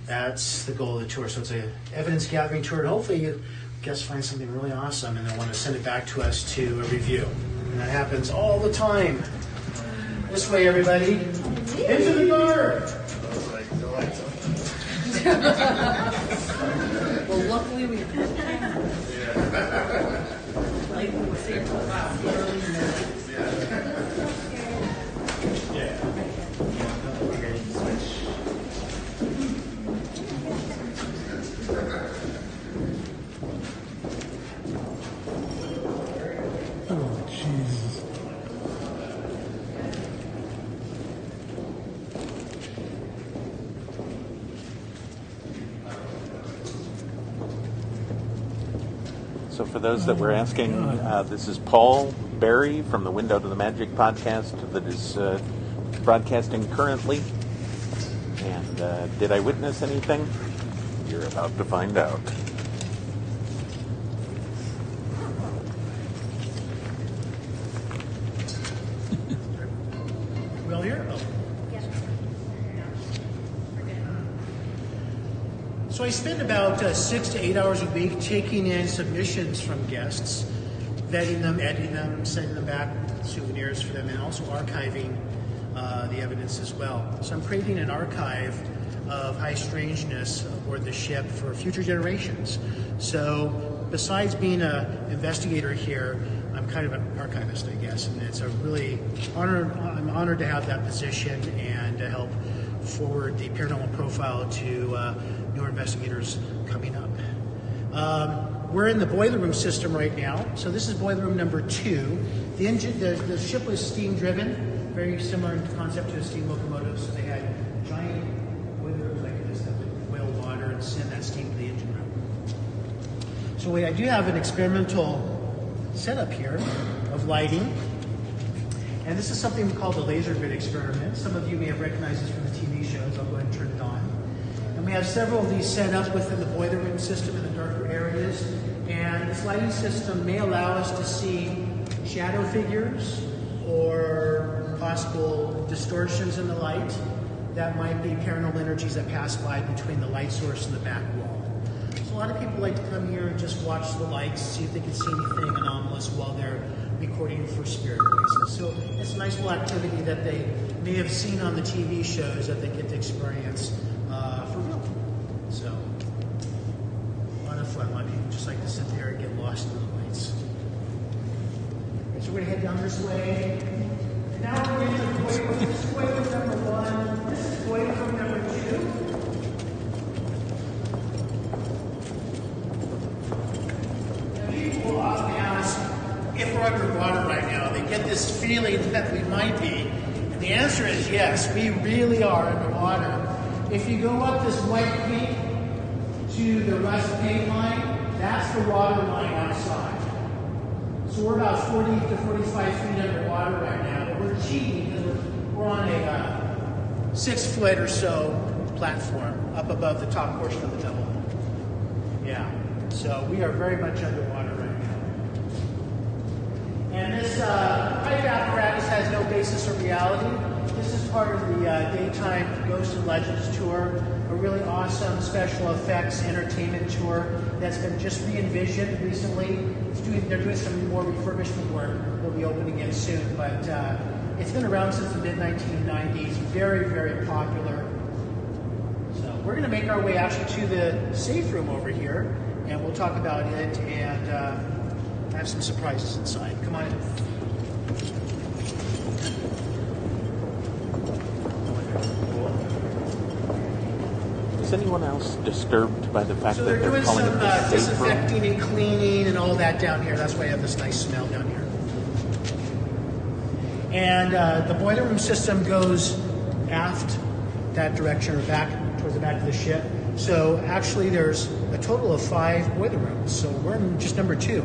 That's the goal of the tour. So it's an evidence gathering tour, and hopefully you guests find something really awesome and they want to send it back to us to review. And that happens all the time. This way, everybody. Into the guard. Well, luckily we like we were saying Oh, Jesus. So for those that were asking, this is Paul Barry from the Window to the Magic podcast that is broadcasting currently. And did I witness anything? You're about to find out. We all here? Oh. So I spend about 6 to 8 hours a week taking in submissions from guests, vetting them, editing them, sending them back souvenirs for them, and also archiving the evidence as well. So I'm creating an archive of high strangeness aboard the ship for future generations. So besides being an investigator here, I'm kind of an archivist, I guess, and it's a really honor. I'm honored to have that position and to help forward the paranormal profile to newer investigators coming up. We're in the boiler room system right now. So this is boiler room number 2. The engine, the ship was steam driven, very similar in concept to a steam locomotive. So they had giant boiler rooms like this that would boil water and send that steam to the engine room. So I do have an experimental setup here of lighting. And this is something we call the laser grid experiment. Some of you may have recognized this from the TV shows. I'll go ahead and turn it on. And we have several of these set up within the boiler room system in the darker areas. And this lighting system may allow us to see shadow figures or possible distortions in the light that might be paranormal energies that pass by between the light source and the back wall. So a lot of people like to come here and just watch the lights, see if they can see anything anomalous while they're recording for spirit voices. So it's a nice little activity that they may have seen on the TV shows that they get to experience for real. So a lot of fun. A lot of people just like to sit there and get lost in the lights. So we're going to head down this way. And now we're going to boiler room. This is boiler room number 1. This is boiler room number 2. Now people will often ask if we're underwater right now. They get this feeling that we might be. And the answer is yes, we really are underwater. If you go up this white peak to the rust paint line, that's the water line outside. So we're about 40 to 45 feet underwater right now, but we're cheating because we're on a 6 foot or so platform up above the top portion of the double. Yeah, so we are very much underwater right now. And this pipe apparatus has no basis of reality. This is part of the daytime Ghosts and Legends tour, a really awesome special effects entertainment tour that's been just re-envisioned recently. They're doing some more refurbishment work. They'll be opening again soon, but it's been around since the mid-1990s. Very, very popular. So we're going to make our way actually to the safe room over here, and we'll talk about it and have some surprises inside. Come on in. Is anyone else disturbed by the fact So that they're doing calling some it the safe room? disinfecting and cleaning and all that down here. That's why I have this nice smell down here. And the boiler room system goes aft that direction or back towards the back of the ship. So actually there's a total of 5 boiler rooms. So we're in just number 2.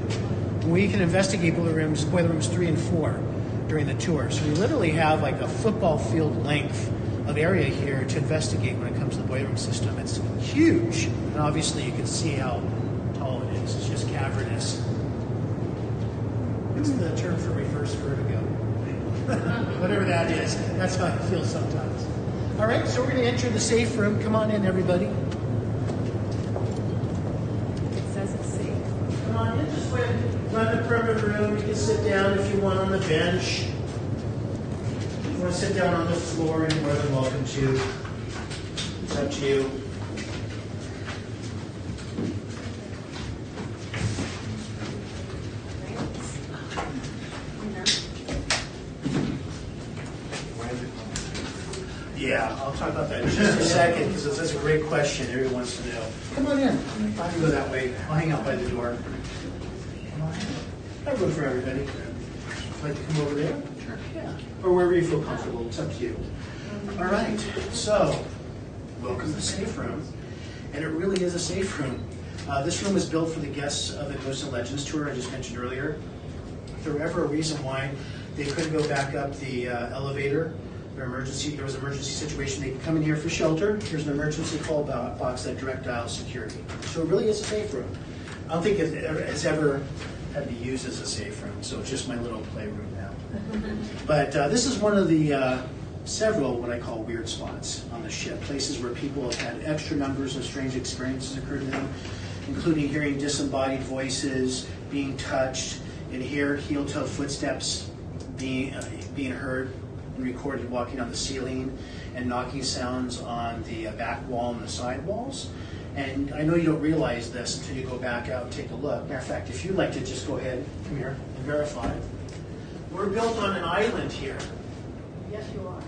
We can investigate boiler rooms 3 and 4 during the tour. So we literally have like a football field length of area here to investigate when it comes to the boiler room system. It's huge, and obviously you can see how tall it is. It's just cavernous. What's the term for reverse vertigo? Whatever that is, that's how I feel sometimes. All right, so we're going to enter the safe room. Come on in, everybody. It says it's safe. Come on in, just go ahead and run the perimeter room. You can sit down if you want on the bench. If you want to sit down on the floor, you're more than welcome to. It's up to you. Yeah, I'll talk about that in just a second because that's a great question everyone wants to know. Come on in. I can go that way. I'll hang out by the door. I have room for everybody. Would you like to come over there? Sure. Yeah. Or wherever you feel comfortable. It's up to you. All right. So, welcome to the safe room. And it really is a safe room. This room is built for the guests of the Ghosts and Legends tour I just mentioned earlier. If there were ever a reason why they couldn't go back up the elevator, there was an emergency situation, they can come in here for shelter. Here's an emergency call box that direct dial security. So it really is a safe room. I don't think it has ever had to be used as a safe room, so it's just my little playroom now. But this is one of the several what I call weird spots on the ship, places where people have had extra numbers of strange experiences occur to them, including hearing disembodied voices, being touched, and hear heel-toe footsteps being heard and recorded walking on the ceiling, and knocking sounds on the back wall and the side walls. And I know you don't realize this until you go back out and take a look. Matter of fact, if you'd like to just go ahead, come here, and verify. We're built on an island here. Yes, you are.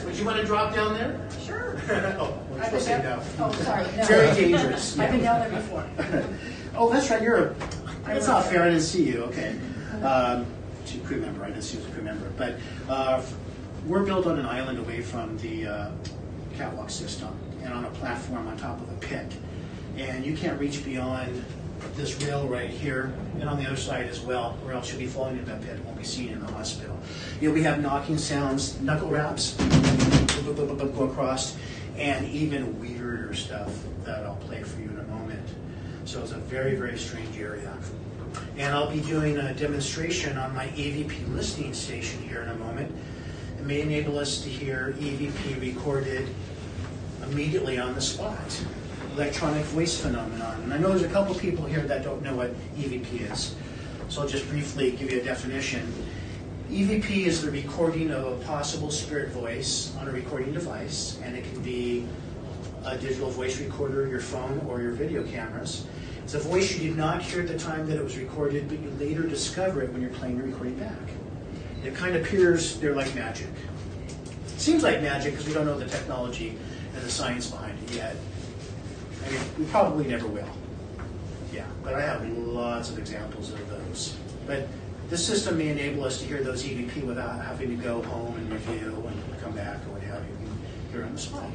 Would you want to drop down there? Sure. Oh, we're supposed to say no. Oh, sorry. No. Very dangerous. I've been down there before. Oh, that's right. That's not fair. I didn't see you. Okay. She's a crew member. I didn't see you as a crew member. But we're built on an island away from the catwalk system and on a platform on top of a pit. And you can't reach beyond this rail right here and on the other side as well, or else you'll be falling into that pit and won't be seen in the hospital. We have knocking sounds, knuckle raps, go across, and even weirder stuff that I'll play for you in a moment. So it's a very, very strange area. And I'll be doing a demonstration on my EVP listening station here in a moment. It may enable us to hear EVP recorded immediately on the spot. Electronic voice phenomenon. And I know there's a couple people here that don't know what EVP is. So I'll just briefly give you a definition. EVP is the recording of a possible spirit voice on a recording device, and it can be a digital voice recorder, your phone, or your video cameras. It's a voice you did not hear at the time that it was recorded, but you later discover it when you're playing the recording back. It kind of appears there like magic. It seems like magic because we don't know the technology and the science behind it yet. I mean, we probably never will. Yeah, but I have lots of examples of those. But this system may enable us to hear those EVP without having to go home and review and come back or what have you. Here on the spot.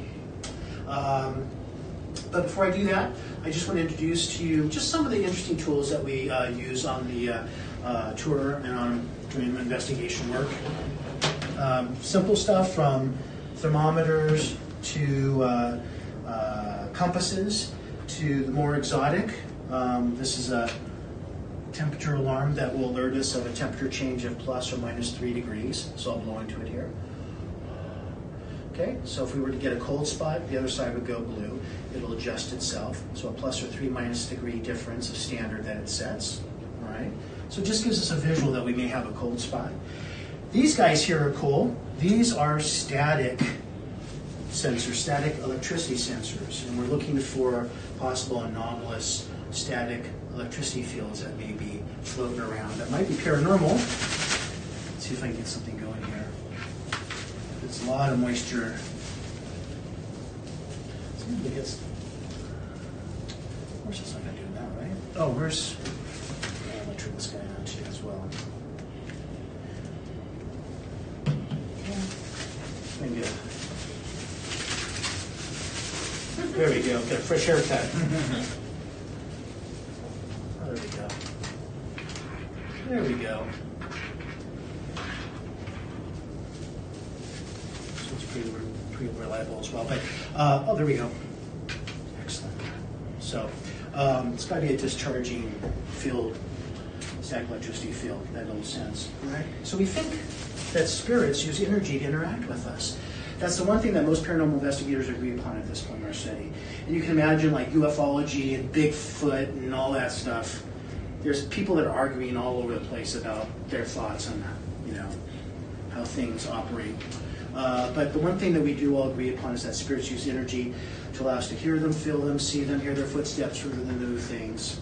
But before I do that, I just want to introduce to you just some of the interesting tools that we use on the tour and on doing investigation work. Simple stuff from thermometers to compasses to the more exotic. This is a temperature alarm that will alert us of a temperature change of plus or minus 3 degrees. So I'll blow into it here. Okay, so if we were to get a cold spot, the other side would go blue. It'll adjust itself. So a plus or 3 minus degree difference of standard that it sets. All right, so it just gives us a visual that we may have a cold spot. These guys here are cool. These are static sensors, static electricity sensors, and we're looking for possible anomalous static electricity fields that may be floating around. That might be paranormal. Let's see if I can get something going here. It's a lot of moisture. Somebody gets. Of course, it's not going to do that, right? Oh, where's? Yeah, I'm going to turn this guy on too as well. Thank you. There we go. Get a fresh haircut. Oh, there we go. There we go. So it's pretty pretty reliable as well. But, oh, there we go. Excellent. So it's got to be a discharging field, static electricity field, that little sense. Right? So we think that spirits use energy to interact with us. That's the one thing that most paranormal investigators agree upon at this point in our study. And you can imagine like ufology and Bigfoot and all that stuff. There's people that are arguing all over the place about their thoughts on how things operate. But the one thing that we do all agree upon is that spirits use energy to allow us to hear them, feel them, see them, hear their footsteps rather than do things.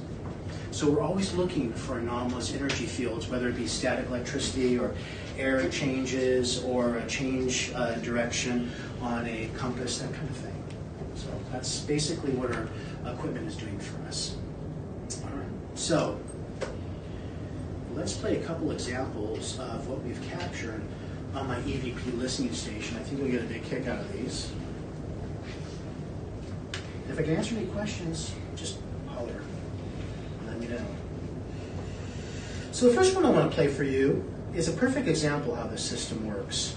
So we're always looking for anomalous energy fields, whether it be static electricity or air changes or a change direction on a compass, that kind of thing. So that's basically what our equipment is doing for us. All right. So let's play a couple examples of what we've captured on my EVP listening station. I think you'll get a big kick out of these. If I can answer any questions, just holler and let me know. So the first one I want to play for you is a perfect example how this system works.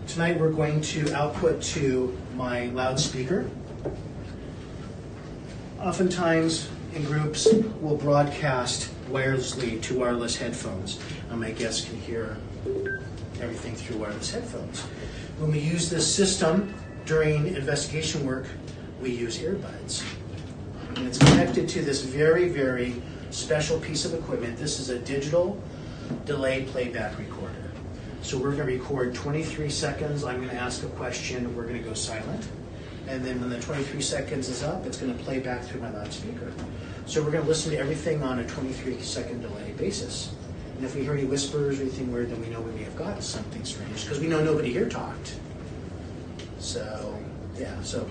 Tonight we're going to output to my loudspeaker. Oftentimes in groups we'll broadcast wirelessly to wireless headphones, and my guests can hear everything through wireless headphones. When we use this system during investigation work, we use earbuds. And it's connected to this very, very special piece of equipment. This is a digital delay playback recorder. So we're going to record 23 seconds. I'm going to ask a question. We're going to go silent. And then when the 23 seconds is up, it's going to play back through my loudspeaker. So we're going to listen to everything on a 23-second delay basis. And if we hear any whispers or anything weird, then we know we may have gotten something strange, because we know nobody here talked. So, yeah, so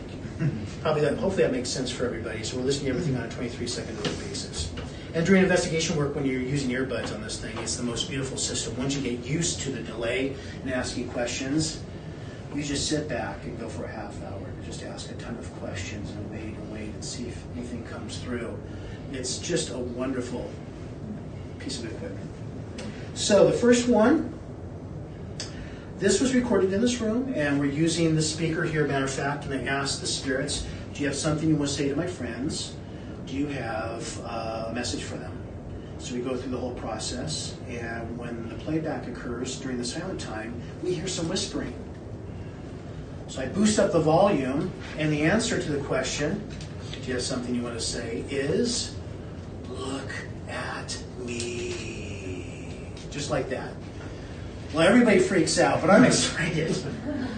hopefully that makes sense for everybody. So we're listening to everything on a 23-second delay basis. And during investigation work, when you're using earbuds on this thing, it's the most beautiful system. Once you get used to the delay and asking questions, you just sit back and go for a half hour and just ask a ton of questions and wait and see if anything comes through. It's just a wonderful piece of equipment. So the first one, this was recorded in this room, and we're using the speaker here, matter of fact, and I asked the spirits, do you have something you want to say to my friends? Do you have a message for them? So we go through the whole process, and when the playback occurs during the silent time, we hear some whispering. So I boost up the volume, and the answer to the question, do you have something you want to say, is, look at me. Just like that. Well, everybody freaks out, but I'm excited.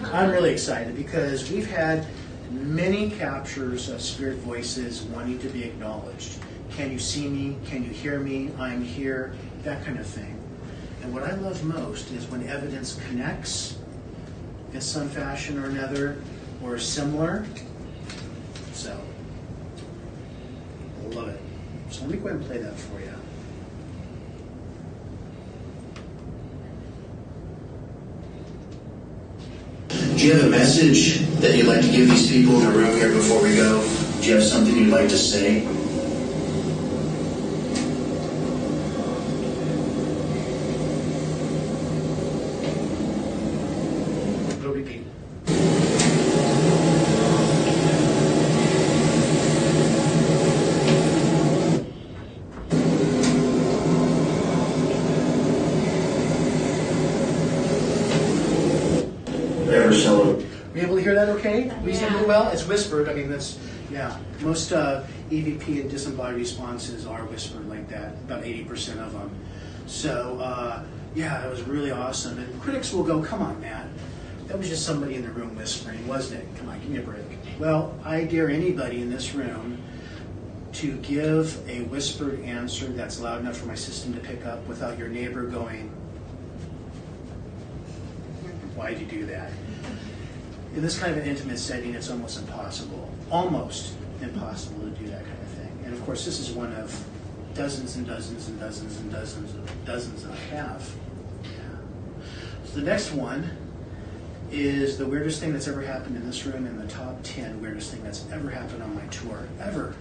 I'm really excited because we've had many captures of spirit voices wanting to be acknowledged. Can you see me? Can you hear me? I'm here. That kind of thing. And what I love most is when evidence connects in some fashion or another, or similar. So, I love it. So let me go ahead and play that for you. Do you have a message that you'd like to give these people in the room here before we go? Do you have something you'd like to say? It'll repeat. Were you able to hear that okay? Reasonably well? It's whispered. I mean, that's, yeah. Most EVP and disembodied responses are whispered like that, about 80% of them. So, yeah, it was really awesome. And critics will go, come on, Matt. That was just somebody in the room whispering, wasn't it? Come on, give me a break. Well, I dare anybody in this room to give a whispered answer that's loud enough for my system to pick up without your neighbor going, why'd you do that? In this kind of an intimate setting, it's almost impossible to do that kind of thing. And of course, this is one of dozens and dozens and dozens and dozens and dozens that I have. Yeah. So the next one is the weirdest thing that's ever happened in this room, in the top 10 weirdest thing that's ever happened on my tour, ever.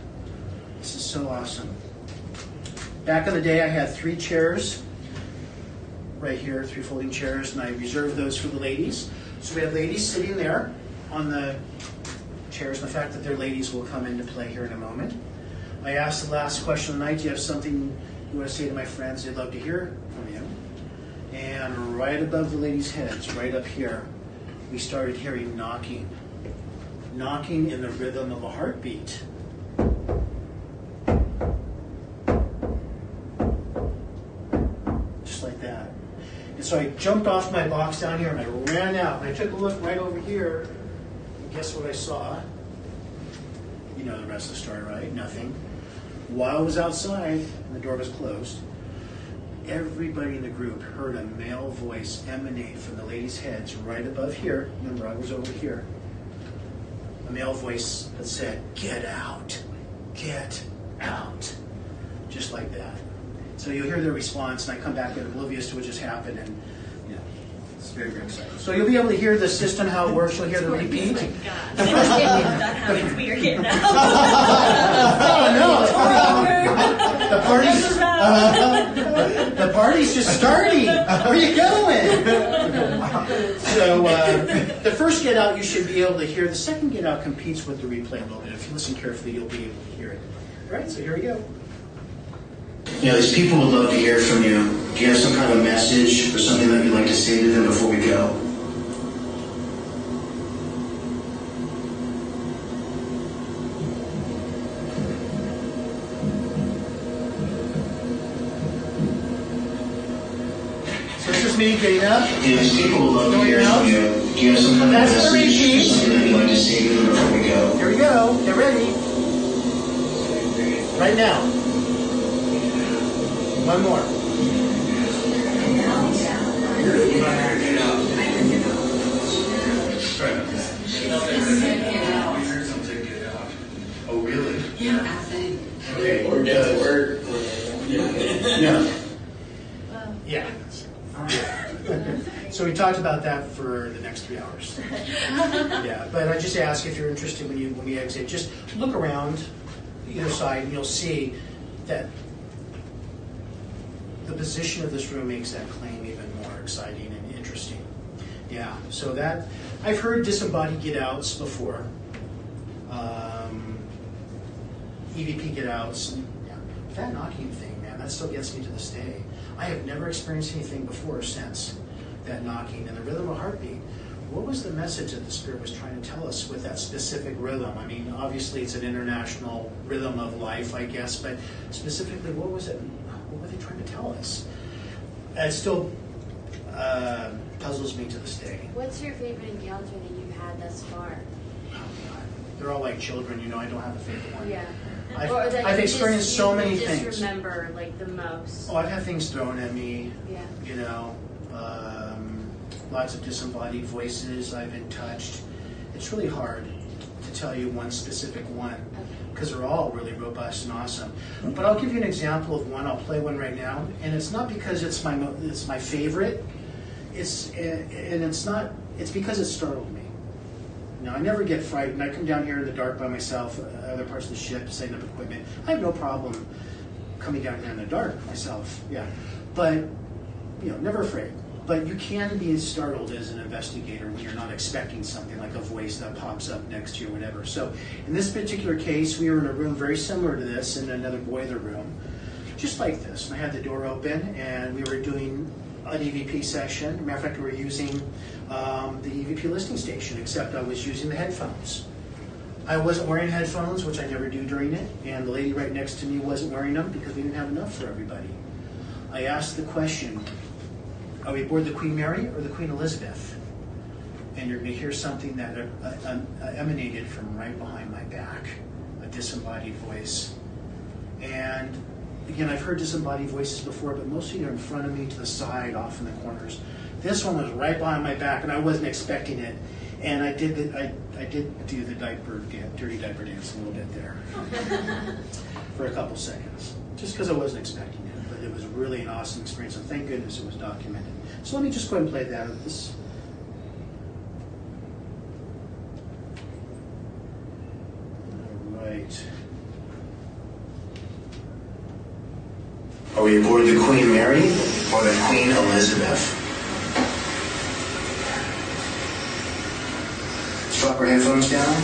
This is so awesome. Back in the day, I had 3 chairs right here, 3 folding chairs, and I reserved those for the ladies. So we have ladies sitting there, on the chairs and the fact that their ladies will come into play here in a moment. I asked the last question of the night, do you have something you want to say to my friends they'd love to hear from you? And right above the ladies' heads, right up here, we started hearing knocking. Knocking in the rhythm of a heartbeat. Just like that. And so I jumped off my box down here and I ran out. And I took a look right over here. And guess what I saw? You know the rest of the story, right? Nothing. While I was outside and the door was closed, everybody in the group heard a male voice emanate from the ladies' heads right above here. Remember, I was over here. A male voice that said, "Get out, get out," just like that. So you'll hear their response, and I come back and oblivious to what just happened, and it's very, very exciting. So you'll be able to hear the system, how it works. You'll hear the repeat. That happens weird here now. The party's just starting. Where are you going? So the first get out, you should be able to hear. The second get out competes with the replay a little bit. If you listen carefully, you'll be able to hear it. All right, so here we go. You know, these people would love to hear from you. Do you have some kind of message or something that you'd like to say to them before we go? So this is me getting up. Yeah, these people would love to hear from you. Do you have some kind of message or something that you'd like to say to them before we go? Here we go. Get ready. Right now. One more. Oh, really? Yeah. Okay, we're good. Yeah. So we talked about that for the next 3 hours. Yeah, but I just ask if you're interested when we exit, just look around either side and you'll see that the position of this room makes that claim even more exciting and interesting. Yeah, so that, I've heard disembodied get-outs before. EVP get-outs. Yeah. That knocking thing, man, that still gets me to this day. I have never experienced anything before or since that knocking and the rhythm of heartbeat. What was the message that the Spirit was trying to tell us with that specific rhythm? I mean, obviously it's an international rhythm of life, I guess, but specifically, what was it? What were they trying to tell us? It still puzzles me to this day. What's your favorite encounter that you've had thus far? Oh, God. They're all like children, you know, I don't have a favorite one. Yeah. I've experienced so many things. Just remember, like, the most. Oh, I've had things thrown at me. Yeah. You know, lots of disembodied voices. I've been touched. It's really hard to tell you one specific one because they're all really robust and awesome. But I'll give you an example of one. I'll play one right now, and it's not because it's my favorite. It's because it startled me. Now, I never get frightened. I come down here in the dark by myself, other parts of the ship, setting up equipment. I have no problem coming down here in the dark myself, yeah. But, you know, never afraid. But you can be startled as an investigator when you're not expecting something like a voice that pops up next to you or whatever. So, in this particular case, we were in a room very similar to this, in another boiler room, just like this. And I had the door open, and we were doing an EVP session. Matter of fact, we were using the EVP listening station, except I was using the headphones. I wasn't wearing headphones, which I never do during it, and the lady right next to me wasn't wearing them because we didn't have enough for everybody. I asked the question, are we aboard the Queen Mary or the Queen Elizabeth? And you're going to hear something that emanated from right behind my back, a disembodied voice. And again, I've heard disembodied voices before, but mostly they're in front of me, to the side, off in the corners. This one was right behind my back, and I wasn't expecting it. And I did do the dirty diaper dance a little bit there for a couple seconds, just because I wasn't expecting it. But it was really an awesome experience, and thank goodness it was documented. So let me just go ahead and play that. This. All right. Are we aboard the Queen Mary or the Queen Elizabeth? 5, drop our headphones down.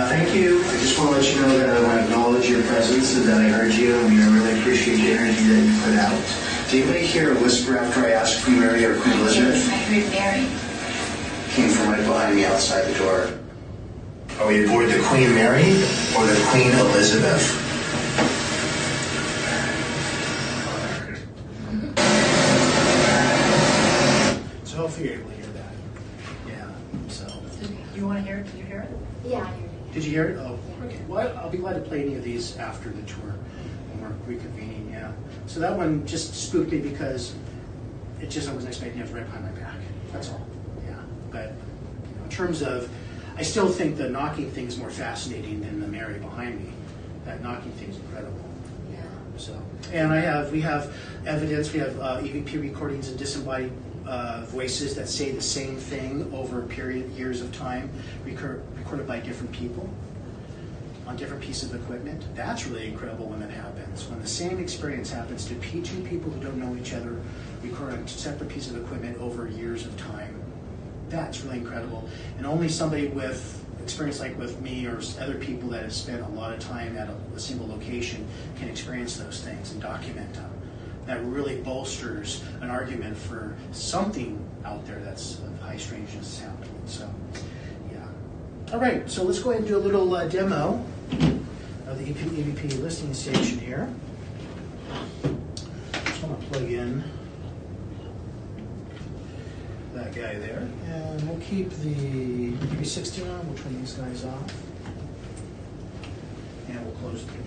Thank you. I just want to let you know that I want to acknowledge your presence and that I heard you, and we really appreciate the energy that you put out. Did anybody hear a whisper after I asked Queen Mary or Queen Elizabeth? I heard Mary. Came from right behind me outside the door. Are we aboard the Queen Mary or the Queen Elizabeth? So hopefully you're able to hear that. Yeah. So. You want to hear it? Did you hear it? Yeah, I heard it. Did you hear it? Oh, okay. Well, I'll be glad to play any of these after the tour when we're reconvening. Yeah. So that one just spooked me because I wasn't expecting it was right behind my back. That's all. Yeah. But in terms of, I still think the knocking thing's more fascinating than the Mary behind me. That knocking thing's incredible. Yeah. So, and we have evidence. We have EVP recordings and disembodied voices that say the same thing over years of time, recorded by different people on different pieces of equipment. That's really incredible when that happens. When the same experience happens to two people who don't know each other, record on separate pieces of equipment over years of time. That's really incredible. And only somebody with experience like with me or other people that have spent a lot of time at a single location can experience those things and document them. That really bolsters an argument for something out there that's of high strangeness happening. So, yeah. All right, so let's go ahead and do a little demo of the EVP listening station here. Just want to plug in that guy there, and we'll keep the 360 on. We'll turn these guys off, and we'll close the door.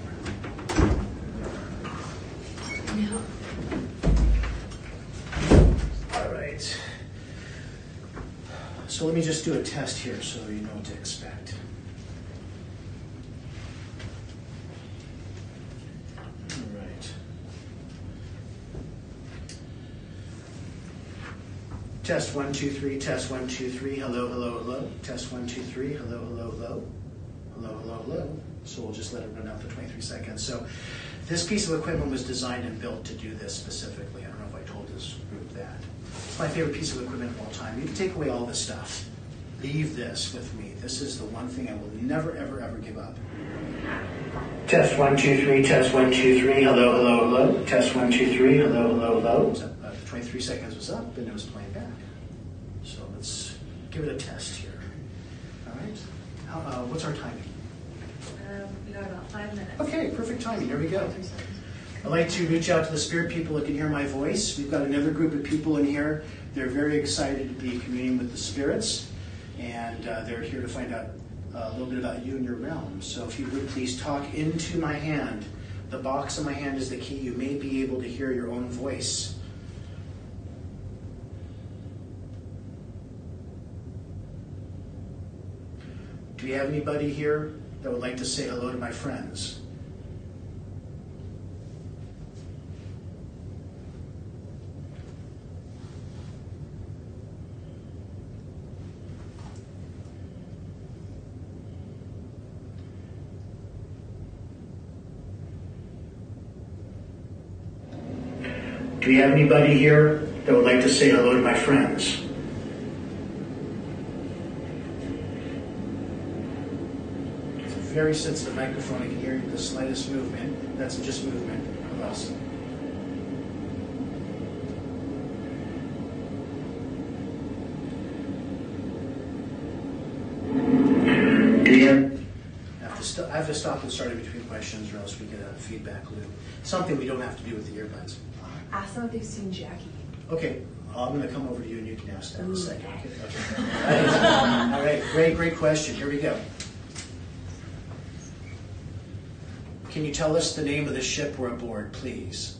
All right. So let me just do a test here so you know what to expect. All right. Test 1, 2, 3. Test 1, 2, 3. Hello, hello, hello. Test 1, 2, 3. Hello, hello, hello. Hello, hello, hello. So we'll just let it run out for 23 seconds. So this piece of equipment was designed and built to do this specifically. I don't know if I told this group that. It's my favorite piece of equipment of all time. You can take away all this stuff. Leave this with me. This is the one thing I will never, ever, ever give up. Test 1, 2, 3. Test 1, 2, 3. Hello, hello, hello. Test 1, 2, 3. Hello, hello, hello. 23 seconds was up, and it was playing back. So let's give it a test here. All right. What's our timing? We got about 5 minutes. Okay, perfect timing. Here we go. I'd like to reach out to the spirit people that can hear my voice. We've got another group of people in here. They're very excited to be communing with the spirits, and they're here to find out a little bit about you and your realm. So if you would please talk into my hand. The box in my hand is the key. You may be able to hear your own voice. Do we have anybody here that would like to say hello to my friends? Do we have anybody here that would like to say hello to my friends? It's a very sensitive microphone. I can hear the slightest movement. That's just movement of us. I have to stop and start in between questions or else we get a feedback loop. Something we don't have to do with the earbuds. Ask them if they've seen Jackie. Okay, I'm going to come over to you and you can ask that in a second. Okay. All right, great question. Here we go. Can you tell us the name of the ship we're aboard, please?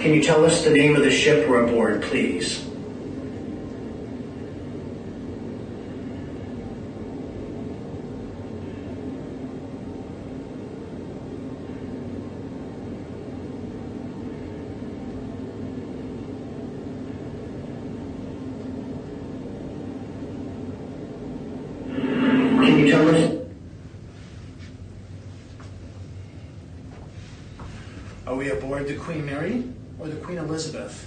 Can you tell us the name of the ship we're aboard, please? can you tell us? Are we aboard the Queen Mary or the Queen Elizabeth?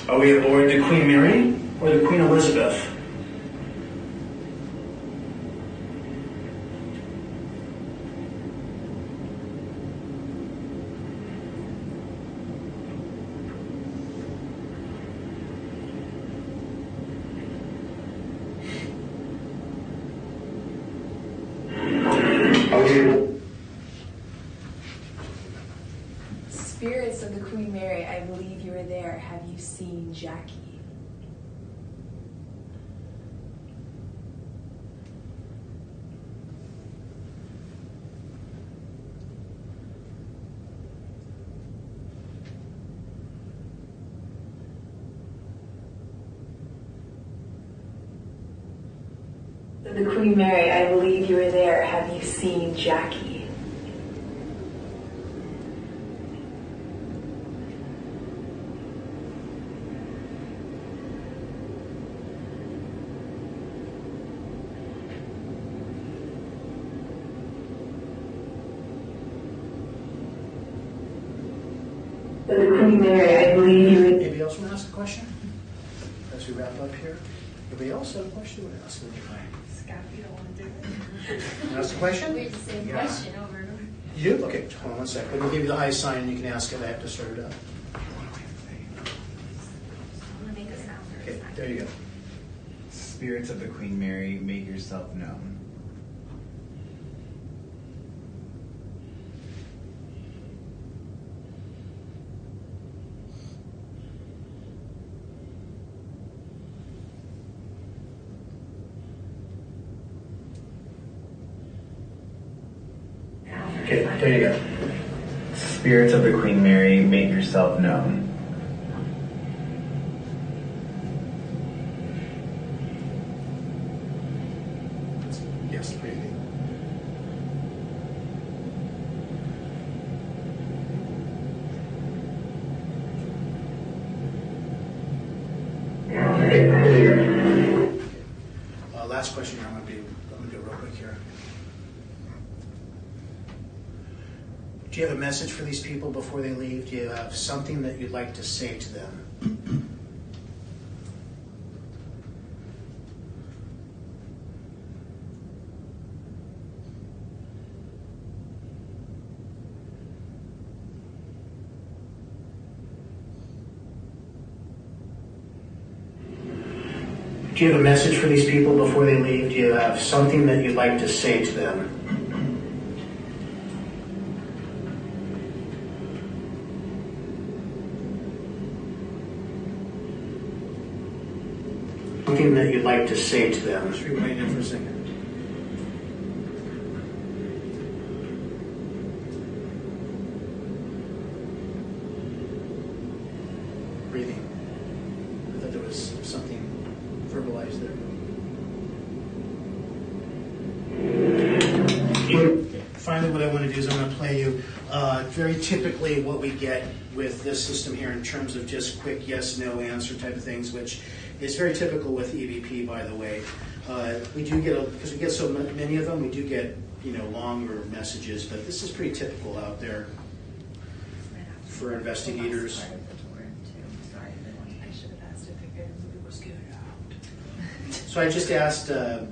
Are we aboard the Queen Mary or the Queen Elizabeth? Spirits of the Queen Mary, I believe you were there. Have you seen Jackie? The Queen Mary, I believe you were there. Have you seen Jackie? The Queen Mary, I believe you. Anybody else want to ask a question? As we wrap up here. Anybody else have a question? Want to ask it? Scott, you don't want to do it. Ask the question? We have the same question over and over. You do? Okay, hold on one second. Let me give you the high sign and you can ask it. I have to start it up. I'm going to make a sound. Okay, there you go. Spirits of the Queen Mary, make yourself known. Okay, there you go. Spirits of the Queen Mary, make yourself known. Yes, breathing. Last question here. I'm going to do it real quick here. Do you have a message for these people before they leave? Do you have something that you'd like to say to them? Do you have a message for these people before they leave? Do you have something that you'd like to say to them? Something that you'd like to say to them. Just rewind it for a second. Breathing. I thought there was something verbalized there. Finally, what I want to do is I'm going to play you very typically what we get with this system here in terms of just quick yes, no answer type of things, which is very typical with EVP, by the way. We do get, because we get so many of them, we do get longer messages, but this is pretty typical out there for investigators. So I just asked the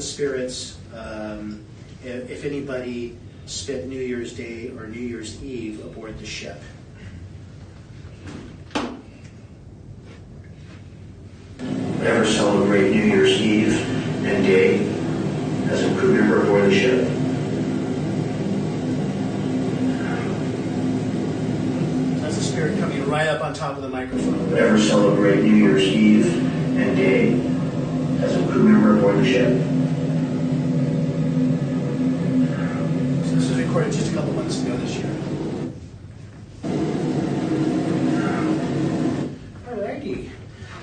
spirits if anybody spent New Year's Day or New Year's Eve aboard the ship. Ever celebrate New Year's Eve and Day as a crew member aboard the ship? That's the spirit coming right up on top of the microphone. Ever celebrate New Year's Eve and Day as a crew member aboard the ship? So this was recorded just a couple months ago this year. Alrighty.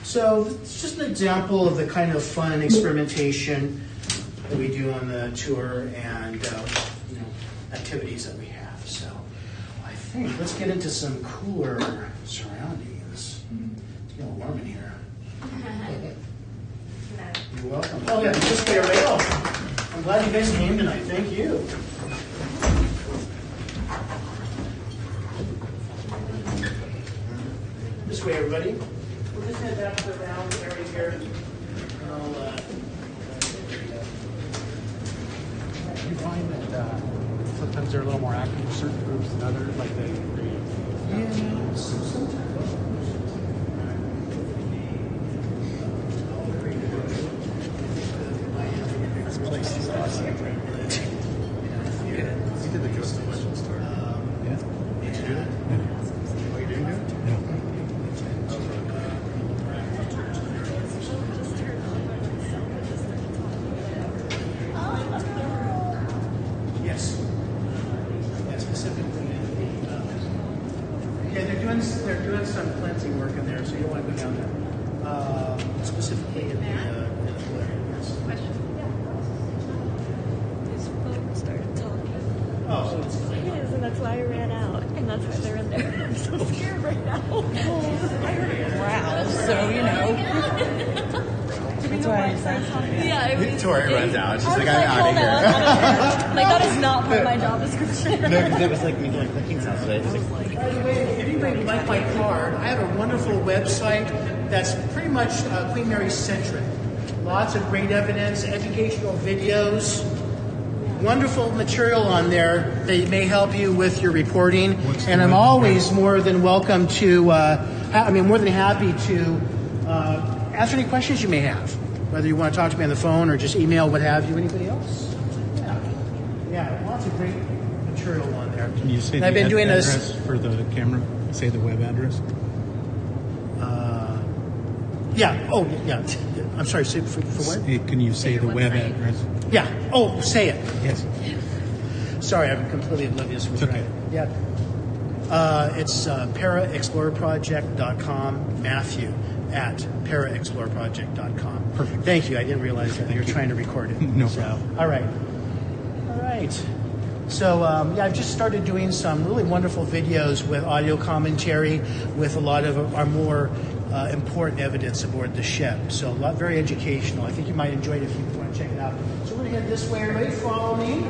So it's just an example of the kind of fun and experimentation that we do on the tour and activities that we have. So I think let's get into some cooler surroundings. It's getting warm in here. You're welcome. Oh yeah, this way, everybody. Oh, I'm glad you guys came tonight. Thank you. This way, everybody. We'll just head back to the round area here. And I'll, You find that sometimes they're a little more active with certain groups than others, like they yeah, sometimes. This place is awesome. You did the Ghost of Legend story. Yeah? Did you do that? Yeah. Oh, you didn't do it? Yeah. Yes. Yeah, specifically in the, yeah, they're doing some cleansing work in there, so you don't want to go down there. Specifically in the floor. Yes. This phone started talking. Oh, so it's Yes, and that's why I ran out, and that's why they're in there. I'm so scared right now. I heard it growl, so you know. That's why I started talking. Yeah, Victoria runs out. She's like, I'm I'm out of here. Like, that is not part of my job description. No, because it was like making like clicking sounds. Right? By the way, if anybody would like my card, I have a wonderful website that's pretty much Queen Mary centric. Lots of great evidence, educational videos, wonderful material on there that may help you with your reporting. And I'm always more than welcome to, more than happy to answer any questions you may have, whether you want to talk to me on the phone or just email, what have you. Anybody else? Yeah, lots of great material on there. Can you say And the I've been doing address this for the camera? Say the web address. Yeah. Oh, yeah. I'm sorry. Say for what? Can you say the web address? Yeah. Oh, say it. Yes. Sorry, I'm completely oblivious. It's okay. Yeah. It's paraexplorerproject.com. Matthew at paraexplorerproject.com. Perfect. Thank you. I didn't realize that you were trying to record it. No so, problem. all right. All right. So, I've just started doing some really wonderful videos with audio commentary with a lot of our more important evidence aboard the ship. So, very educational. I think you might enjoy it if you want to check it out. So, we're going to head this way. Everybody follow me.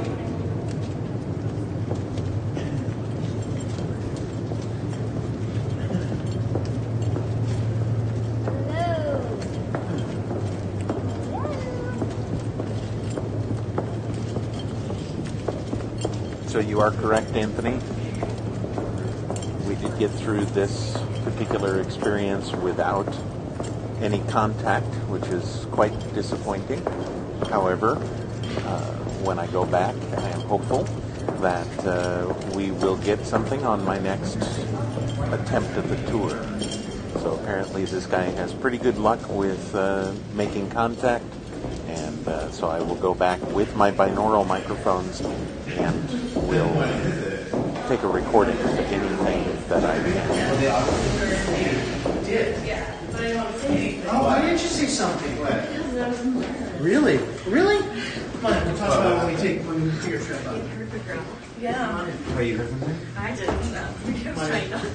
So you are correct, Anthony. We did get through this particular experience without any contact, which is quite disappointing. However, when I go back, I am hopeful that we will get something on my next attempt at the tour. So apparently this guy has pretty good luck with making contact, and so I will go back with my binaural microphones and will take a recording of anything that I can. Oh, why didn't you say something? Really? Really? Come on, we'll talk about when we do your trip. Yeah. Wait, you heard something? I didn't know. I was trying not to.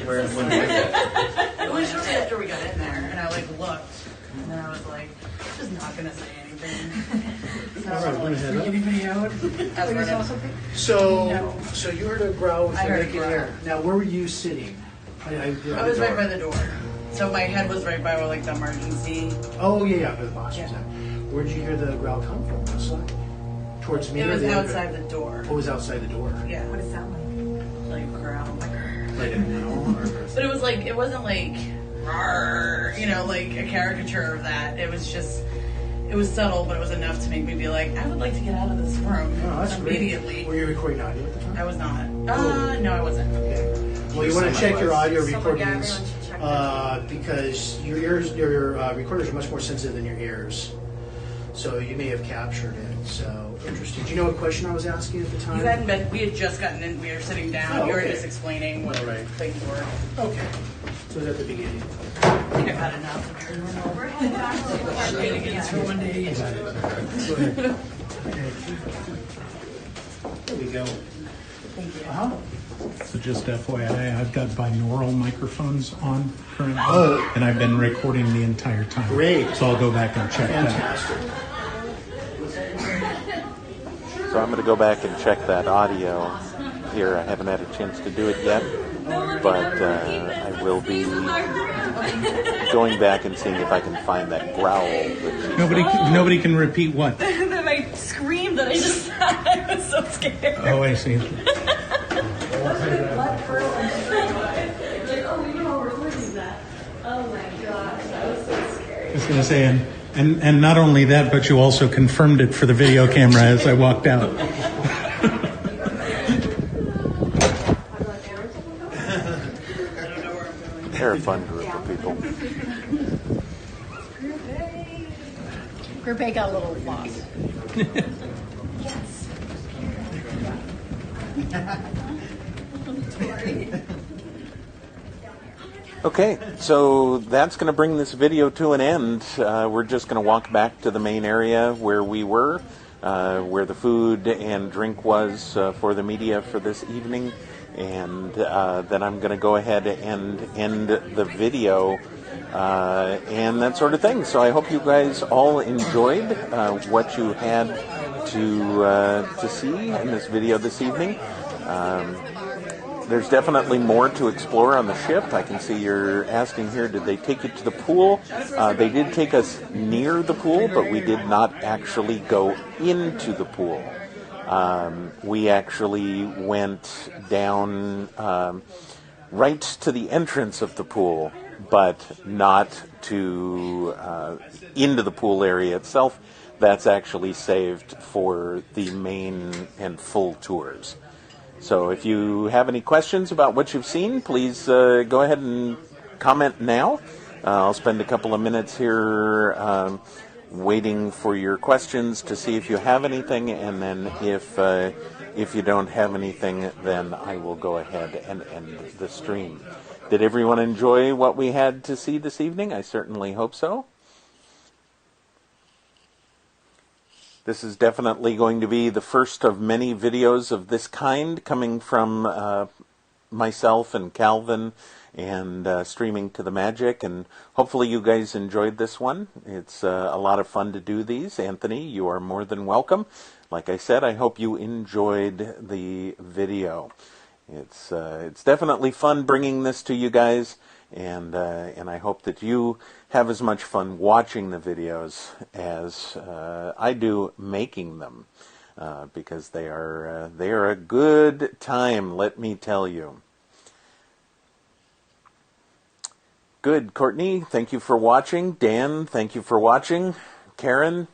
Where? It was shortly after we got in there, and I looked, and then I was like, just not gonna say anything. All right, we're gonna head up. Anybody out? You saw something? So you heard a growl with I heard a making growl. air. Now, where were you sitting? I was right by the door. So my head was right by where the emergency. Oh, yeah, where the box was at. Where did you hear the growl come from? Outside? Towards me? It or was the other outside guy? the door. Oh, it was outside the door. Yeah. What does it sound like? Like growl. Like an owl? But it was it wasn't like a caricature of that. It was just, it was subtle, but it was enough to make me be like, I would like to get out of this room immediately. Great. Were you recording audio at the time? I was not. No, I wasn't. Okay. Well, you want to check your audio recordings because your recorders are much more sensitive than your ears. So you may have captured it. So interesting. Do you know what question I was asking at the time? You hadn't been. We had just gotten in. We were sitting down. Oh, You were okay. just explaining what things were. Okay. So it was at the beginning. think I got enough. We're heading back to the park. For one day. There we go. Thank you. So just FYI, I've got binaural microphones on currently, Oh. and I've been recording the entire time. Great. So I'll go back and check Fantastic. So I'm going to go back and check that audio here. I haven't had a chance to do it yet, but I will be going back and seeing if I can find that growl. that. Nobody can repeat what? Then I screamed that I just I was so scared. Oh, I see. Oh, we were recording that. Oh my gosh, that was so scary. I was going to say, and not only that, but you also confirmed it for the video camera as I walked out. They're a fun group of people. Group A got a little lost. Okay, so that's going to bring this video to an end. We're just going to walk back to the main area where we were, where the food and drink was for the media for this evening, and then I'm going to go ahead and end the video and that sort of thing. So I hope you guys all enjoyed what you had to see in this video this evening. There's definitely more to explore on the ship. I can see you're asking here, did they take you to the pool? They did take us near the pool, but we did not actually go into the pool. We actually went down right to the entrance of the pool, but not to into the pool area itself. That's actually saved for the main and full tours. So if you have any questions about what you've seen, please go ahead and comment now. I'll spend a couple of minutes here waiting for your questions to see if you have anything, and then if you don't have anything, then I will go ahead and end the stream. Did everyone enjoy what we had to see this evening? I certainly hope so. This is definitely going to be the first of many videos of this kind coming from myself and Calvin and streaming to the magic, and hopefully you guys enjoyed this one. It's a lot of fun to do these. Anthony, you are more than welcome. Like I said, I hope you enjoyed the video. It's definitely fun bringing this to you guys, and I hope that you have as much fun watching the videos as I do making them, because they are a good time, let me tell you. Good, Courtney, thank you for watching. Dan, thank you for watching. Karen,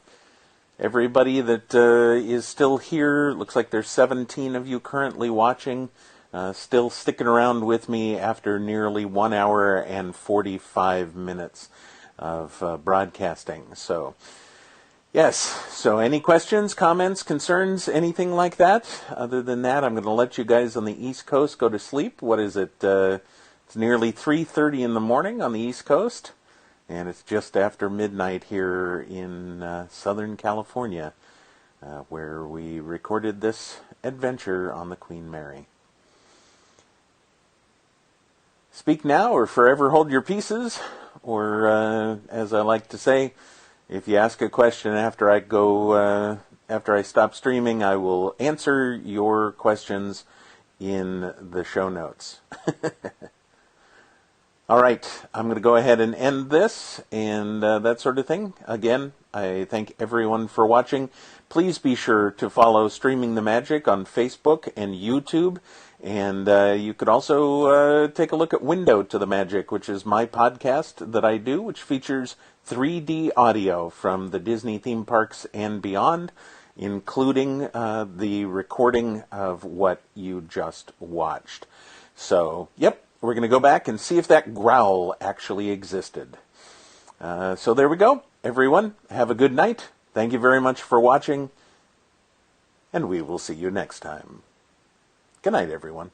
everybody that is still here, looks like there's 17 of you currently watching. Still sticking around with me after nearly 1 hour and 45 minutes of broadcasting. So, yes. So any questions, comments, concerns, anything like that? Other than that, I'm going to let you guys on the East Coast go to sleep. What is it? It's nearly 3:30 in the morning on the East Coast, and it's just after midnight here in Southern California, where we recorded this adventure on the Queen Mary. Speak now or forever hold your peaces, or as I like to say, if you ask a question after I stop streaming, I will answer your questions in the show notes. All right, I'm going to go ahead and end this and that sort of thing. Again, I thank everyone for watching. Please be sure to follow Streaming the Magic on Facebook and YouTube. And you could also take a look at Window to the Magic, which is my podcast that I do, which features 3D audio from the Disney theme parks and beyond, including the recording of what you just watched. So, yep, we're going to go back and see if that growl actually existed. So there we go. Everyone, have a good night. Thank you very much for watching, and we will see you next time. Good night, everyone.